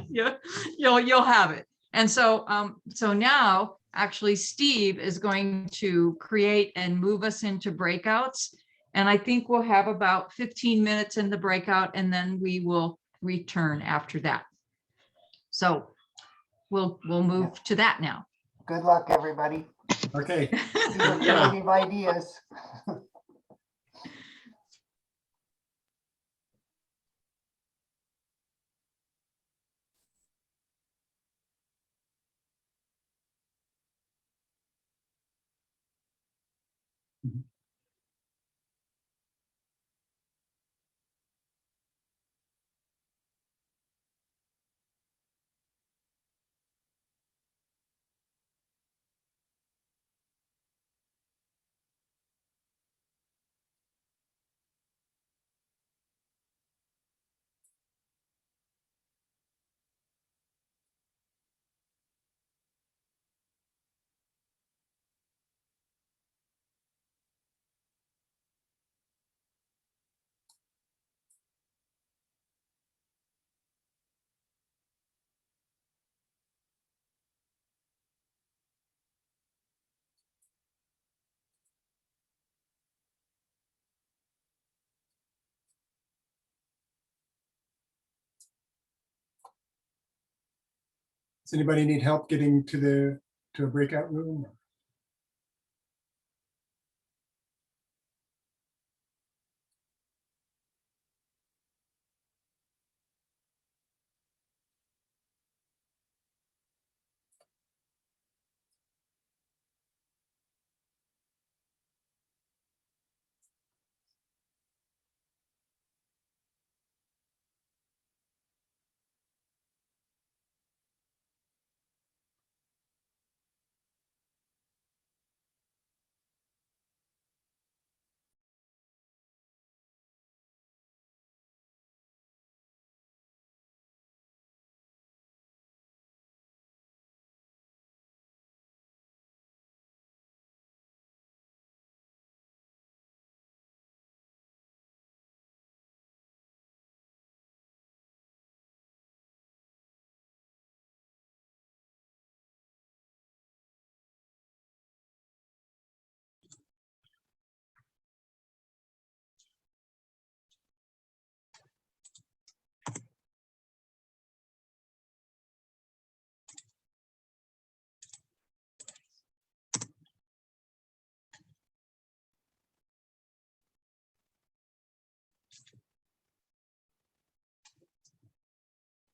you'll have it. And so so now actually Steve is going to create and move us into breakouts. And I think we'll have about 15 minutes in the breakout, and then we will return after that. So we'll move to that now. Good luck, everybody. Okay. Creative ideas. Does anybody need help getting to a breakout room?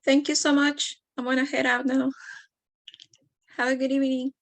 Thank you so much. I'm gonna head out now. Have a good evening.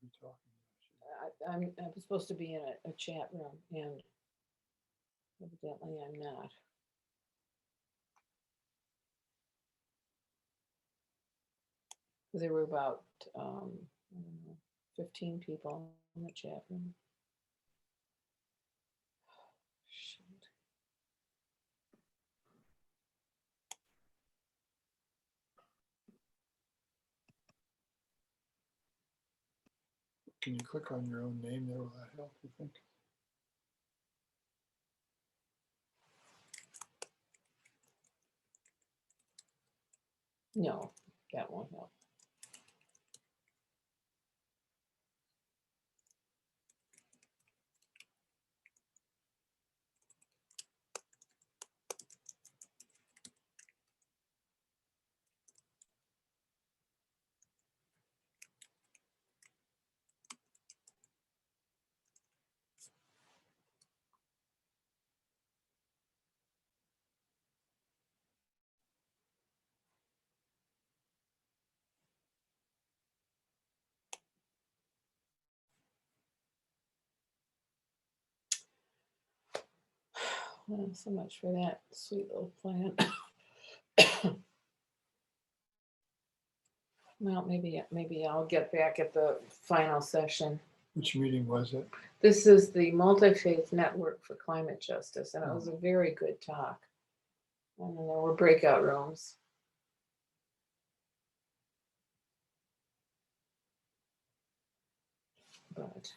be talking. I'm supposed to be in a chat room and evidently I'm not. There were about, I don't know, 15 people in the chat room. Shoot. Can you click on your own name there? Will that help, you think? No, that won't help. Well, so much for that sweet little plan. Well, maybe I'll get back at the final session. Which meeting was it? This is the Multifaith Network for Climate Justice, and it was a very good talk. And then there were breakout rooms. But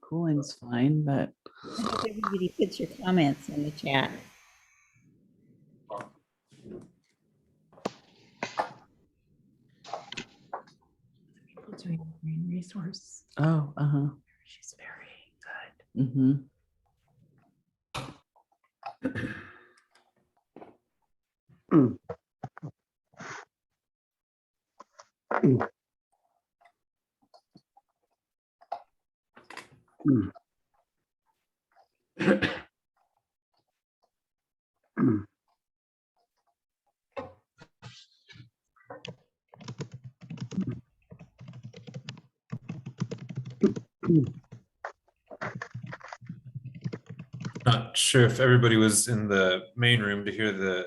Cooling's fine, but I hope everybody puts your comments in the chat. doing green resource. Oh, she's very good. Mm-hmm. Not sure if everybody was in the main room to hear the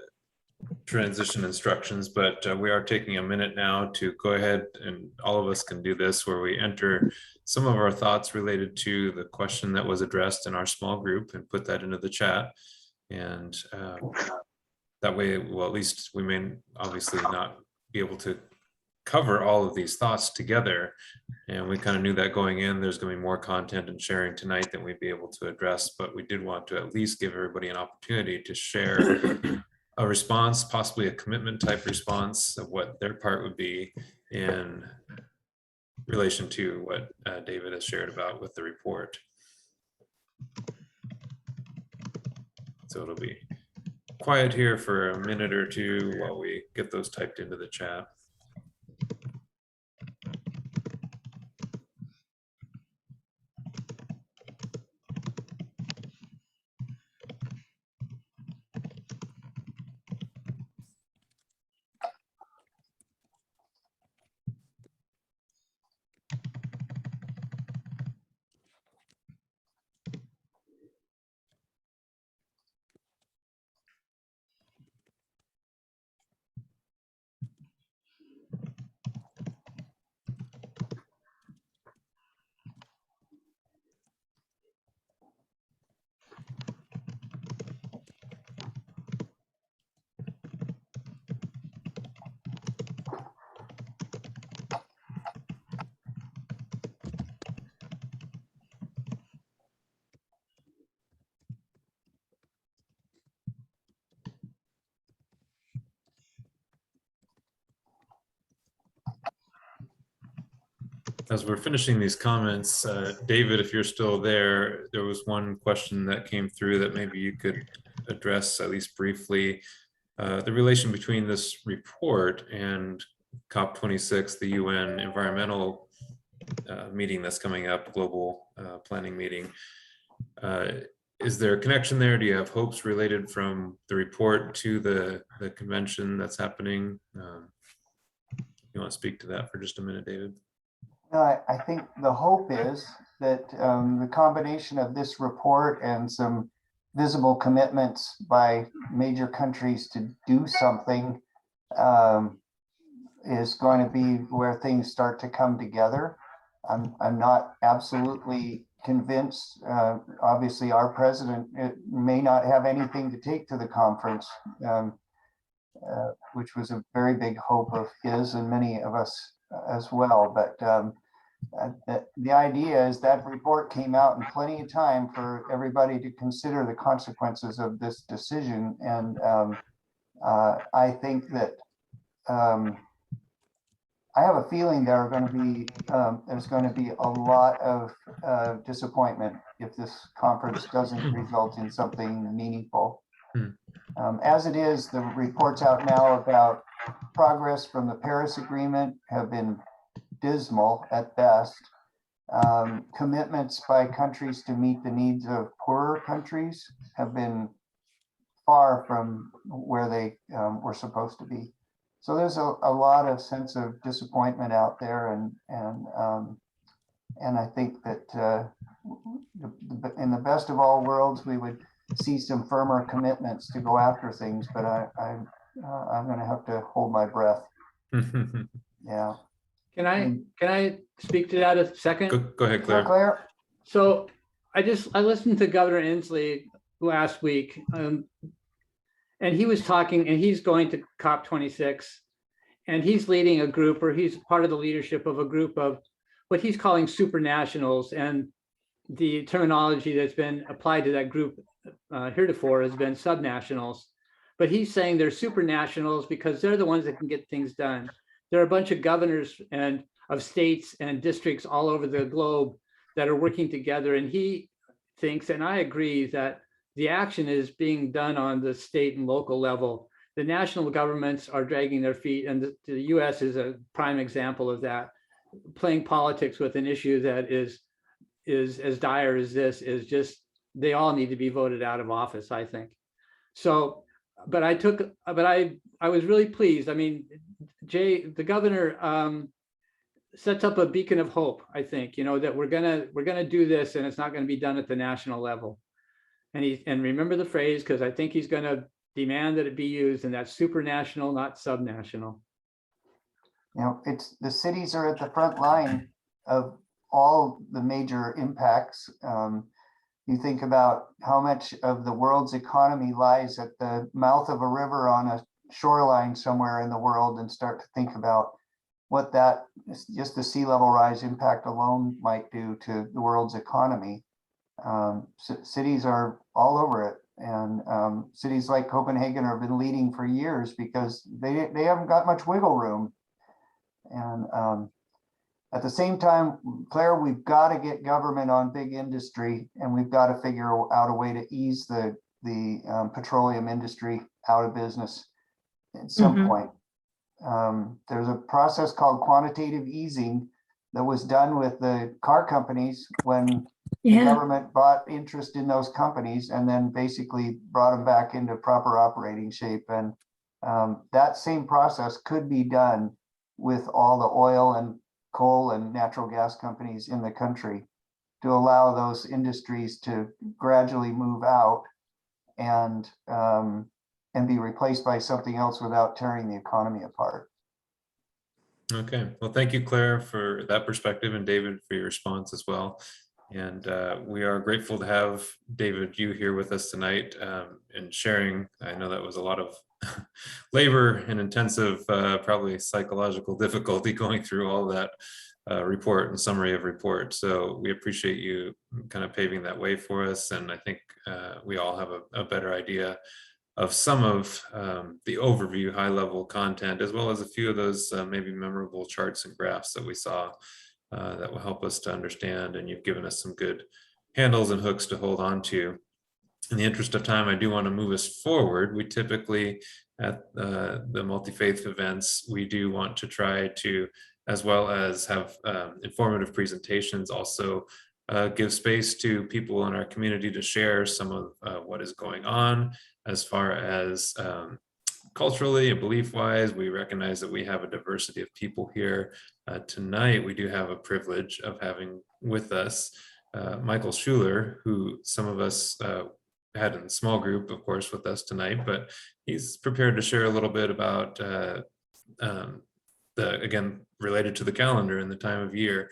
transition instructions, but we are taking a minute now to go ahead, and all of us can do this, where we enter some of our thoughts related to the question that was addressed in our small group and put that into the chat. And that way, well, at least we may obviously not be able to cover all of these thoughts together. And we kind of knew that going in, there's going to be more content and sharing tonight than we'd be able to address, but we did want to at least give everybody an opportunity to share a response, possibly a commitment type response of what their part would be in relation to what David has shared about with the report. So it'll be quiet here for a minute or two while we get those typed into the chat. As we're finishing these comments, David, if you're still there, there was one question that came through that maybe you could address at least briefly. The relation between this report and COP26, the UN environmental meeting that's coming up, global planning meeting. Is there a connection there? Do you have hopes related from the report to the convention that's happening? You want to speak to that for just a minute, David? I think the hope is that the combination of this report and some visible commitments by major countries to do something is going to be where things start to come together. I'm not absolutely convinced. Obviously, our president may not have anything to take to the conference, which was a very big hope of his and many of us as well. But the idea is that report came out in plenty of time for everybody to consider the consequences of this decision. And I think that I have a feeling there's going to be a lot of disappointment if this conference doesn't result in something meaningful. As it is, the reports out now about progress from the Paris Agreement have been dismal at best. Commitments by countries to meet the needs of poorer countries have been far from where they were supposed to be. So there's a lot of sense of disappointment out there, and I think that in the best of all worlds, we would see some firmer commitments to go after things. But I'm going to have to hold my breath. Yeah. Can I speak to that a second? Go ahead, Claire. Claire? So I listened to Governor Inslee last week, and he was talking, and he's going to COP26, and he's leading a group, or he's part of the leadership of a group of what he's calling supranationals, and the terminology that's been applied to that group heretofore has been subnationals. But he's saying they're supranationals because they're the ones that can get things done. There are a bunch of governors and of states and districts all over the globe that are working together. And he thinks, and I agree, that the action is being done on the state and local level. The national governments are dragging their feet, and the US is a prime example of that, playing politics with an issue that is as dire as this is just, they all need to be voted out of office, I think. So, but I was really pleased. I mean, the governor sets up a beacon of hope, I think, that we're gonna do this, and it's not gonna be done at the national level. And remember the phrase, because I think he's gonna demand that it be used, and that's supranational, not subnational. It's the cities are at the front line of all the major impacts. You think about how much of the world's economy lies at the mouth of a river on a shoreline somewhere in the world, and start to think about what that, just the sea level rise impact alone might do to the world's economy. Cities are all over it, and cities like Copenhagen have been leading for years because they haven't got much wiggle room. And at the same time, Claire, we've got to get government on big industry, and we've got to figure out a way to ease the petroleum industry out of business at some point. There's a process called quantitative easing that was done with the car companies when the government bought interest in those companies and then basically brought them back into proper operating shape. And that same process could be done with all the oil and coal and natural gas companies in the country to allow those industries to gradually move out and be replaced by something else without tearing the economy apart. Okay, well, thank you, Claire, for that perspective, and David for your response as well. And we are grateful to have David, you here with us tonight and sharing. I know that was a lot of labor and intensive, probably psychological difficulty going through all that report and summary of report. So we appreciate you kind of paving that way for us. And I think we all have a better idea of some of the overview, high level content, as well as a few of those maybe memorable charts and graphs that we saw that will help us to understand. And you've given us some good handles and hooks to hold on to. In the interest of time, I do want to move us forward. We typically at the multi-faith events, we do want to try to, as well as have informative presentations, also give space to people in our community to share some of what is going on as far as culturally and belief-wise. We recognize that we have a diversity of people here. Tonight, we do have a privilege of having with us Michael Schuler, who some of us had in a small group, of course, with us tonight, but he's prepared to share a little bit about again, related to the calendar and the time of year,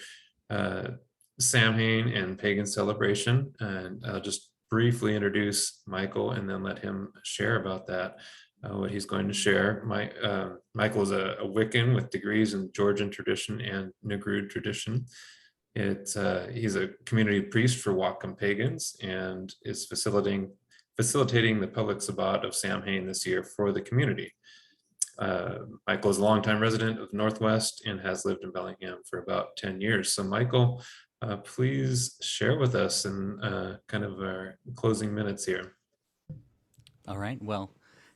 Samhain and pagan celebration. And I'll just briefly introduce Michael and then let him share about that, what he's going to share. Michael is a Wiccan with degrees in Georgian tradition and Negrud tradition. He's a community priest for Whatcom Pagans and is facilitating the public Sabbat of Samhain this year for the community. Michael is a longtime resident of Northwest and has lived in Bellingham for about 10 years. So Michael, please share with us in kind of our closing minutes here. All right, well,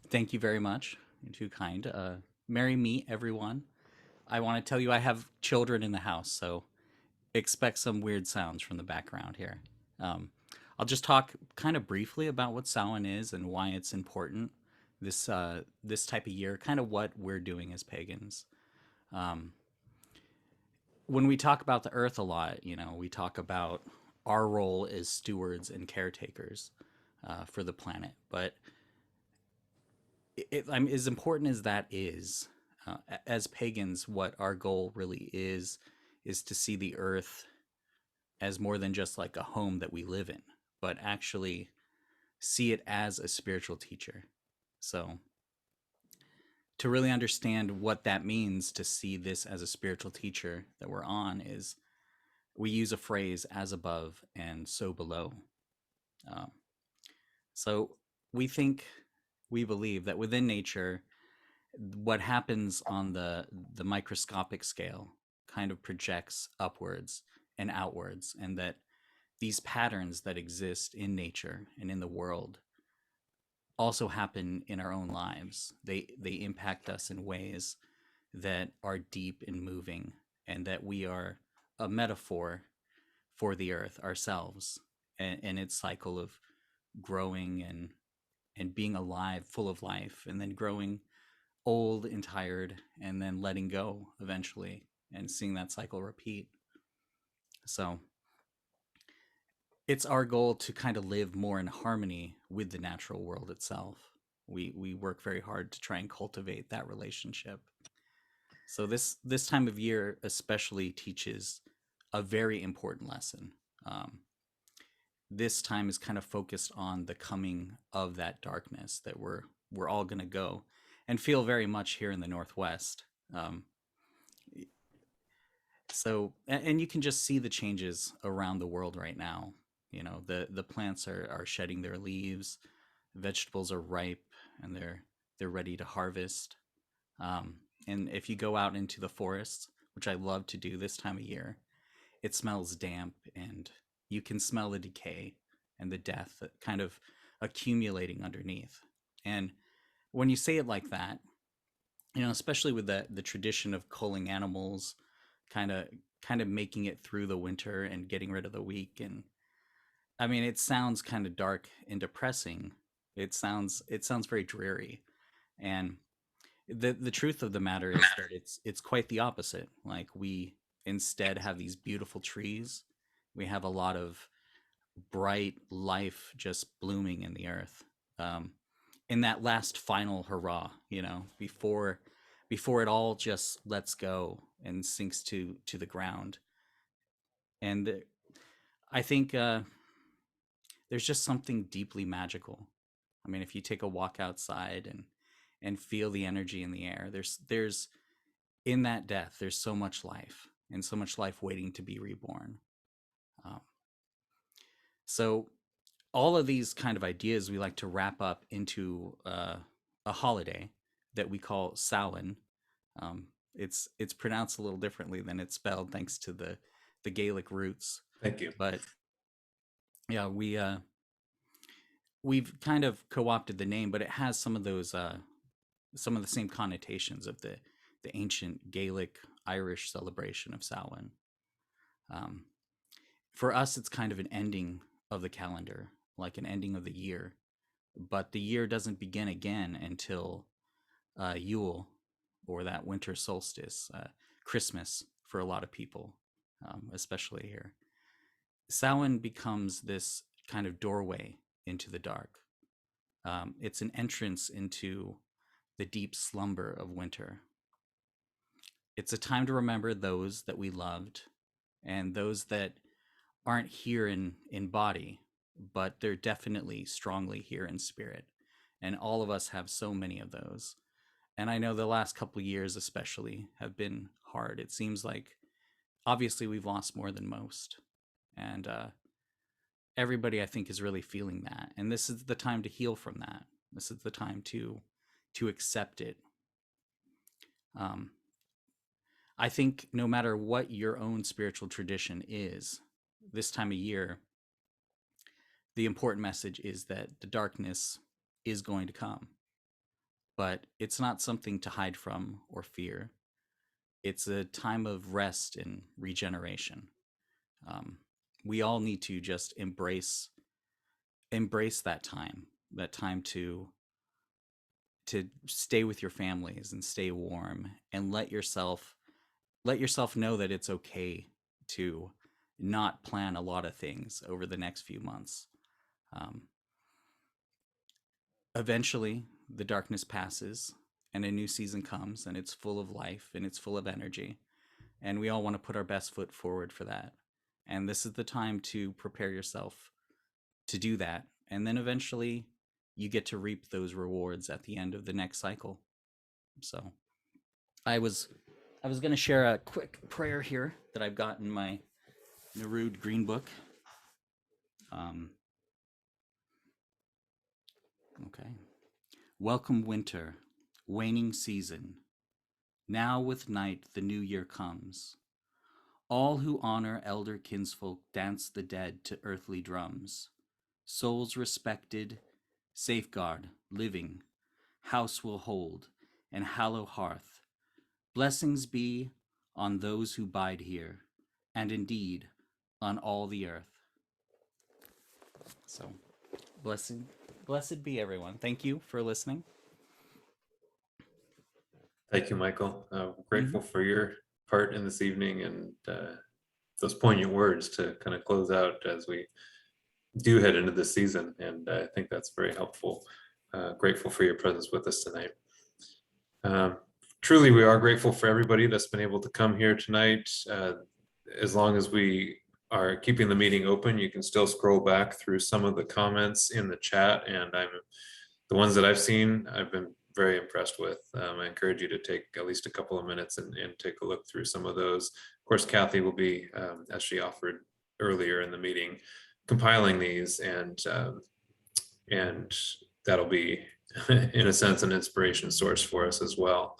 thank you very much. You're too kind. Merry meet, everyone. I want to tell you I have children in the house, so expect some weird sounds from the background here. I'll just talk kind of briefly about what Samhain is and why it's important this type of year, kind of what we're doing as pagans. When we talk about the earth a lot, we talk about our role as stewards and caretakers for the planet. But as important as that is, as pagans, what our goal really is to see the earth as more than just like a home that we live in, but actually see it as a spiritual teacher. So to really understand what that means, to see this as a spiritual teacher that we're on, is we use a phrase, as above and so below. So we believe that within nature, what happens on the microscopic scale kind of projects upwards and outwards, and that these patterns that exist in nature and in the world also happen in our own lives. They impact us in ways that are deep and moving, and that we are a metaphor for the earth ourselves, and its cycle of growing and being alive, full of life, and then growing old and tired, and then letting go eventually, and seeing that cycle repeat. So it's our goal to kind of live more in harmony with the natural world itself. We work very hard to try and cultivate that relationship. So this time of year especially teaches a very important lesson. This time is kind of focused on the coming of that darkness that we're all going to go and feel very much here in the Northwest. So, and you can just see the changes around the world right now. You know, the plants are shedding their leaves, vegetables are ripe, and they're ready to harvest. And if you go out into the forests, which I love to do this time of year, it smells damp, and you can smell the decay and the death that kind of accumulating underneath. And when you say it like that, you know, especially with the tradition of culling animals, kind of making it through the winter and getting rid of the weak, and I mean, it sounds kind of dark and depressing. It sounds very dreary, and the truth of the matter is that it's quite the opposite. Like, we instead have these beautiful trees. We have a lot of bright life just blooming in the earth. In that last final hurrah, you know, before it all just lets go and sinks to the ground. And I think there's just something deeply magical. I mean, if you take a walk outside and feel the energy in the air, there's in that death, there's so much life, and so much life waiting to be reborn. So all of these kind of ideas we like to wrap up into a holiday that we call Samhain. It's pronounced a little differently than it's spelled, thanks to the Gaelic roots. Thank you. But yeah, we've kind of co-opted the name, but it has some of those some of the same connotations of the ancient Gaelic Irish celebration of Samhain. For us, it's kind of an ending of the calendar, like an ending of the year, but the year doesn't begin again until Yule, or that winter solstice, Christmas for a lot of people, especially here. Samhain becomes this kind of doorway into the dark. It's an entrance into the deep slumber of winter. It's a time to remember those that we loved, and those that aren't here in body, but they're definitely strongly here in spirit. And all of us have so many of those. And I know the last couple of years especially have been hard. It seems like obviously we've lost more than most. And everybody, I think, is really feeling that. And this is the time to heal from that. This is the time to accept it. I think no matter what your own spiritual tradition is, this time of year, the important message is that the darkness is going to come. But it's not something to hide from or fear. It's a time of rest and regeneration. We all need to just embrace that time to stay with your families and stay warm, and let yourself know that it's okay to not plan a lot of things over the next few months. Eventually, the darkness passes and a new season comes, and it's full of life and it's full of energy. And we all want to put our best foot forward for that. And this is the time to prepare yourself to do that. And then eventually you get to reap those rewards at the end of the next cycle. So I was going to share a quick prayer here that I've got in my Nerude Green Book. Okay. Welcome winter, waning season. Now with night the new year comes. All who honor elder kinsfolk dance the dead to earthly drums. Souls respected, safeguard, living, house will hold, and hallow hearth. Blessings be on those who bide here, and indeed on all the earth. So, blessed be everyone. Thank you for listening. Thank you, Michael. Grateful for your part in this evening and those poignant words to kind of close out as we do head into this season. And I think that's very helpful. Grateful for your presence with us tonight. Truly, we are grateful for everybody that's been able to come here tonight. As long as we are keeping the meeting open, you can still scroll back through some of the comments in the chat, and the ones that I've seen, I've been very impressed with. I encourage you to take at least a couple of minutes and take a look through some of those. Of course, Kathy will be, as she offered earlier in the meeting, compiling these, and that'll be, in a sense, an inspiration source for us as well.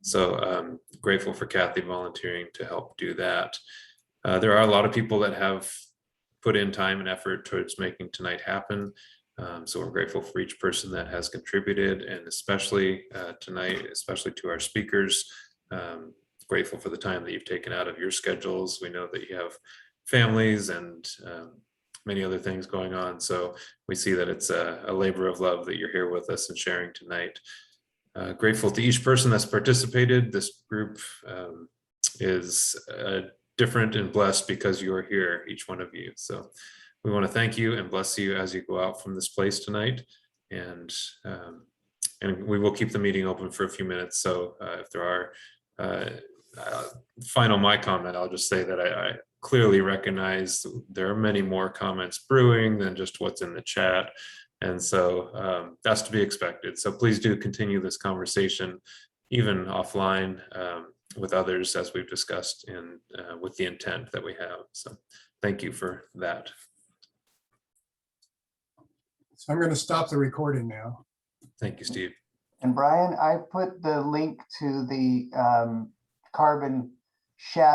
So grateful for Kathy volunteering to help do that. There are a lot of people that have put in time and effort towards making tonight happen. So we're grateful for each person that has contributed, and especially tonight, especially to our speakers. Grateful for the time that you've taken out of your schedules. We know that you have families and many other things going on. So we see that it's a labor of love that you're here with us and sharing tonight. Grateful to each person that's participated. This group is different and blessed because you're here, each one of you. So we want to thank you and bless you as you go out from this place tonight. And we will keep the meeting open for a few minutes. So if there are my comment, I'll just say that I clearly recognize there are many more comments brewing than just what's in the chat. And so that's to be expected. So please do continue this conversation, even offline with others, as we've discussed, and with the intent that we have. So thank you for that. So I'm going to stop the recording now. Thank you, Steve. And Brian, I put the link to the carbon shadow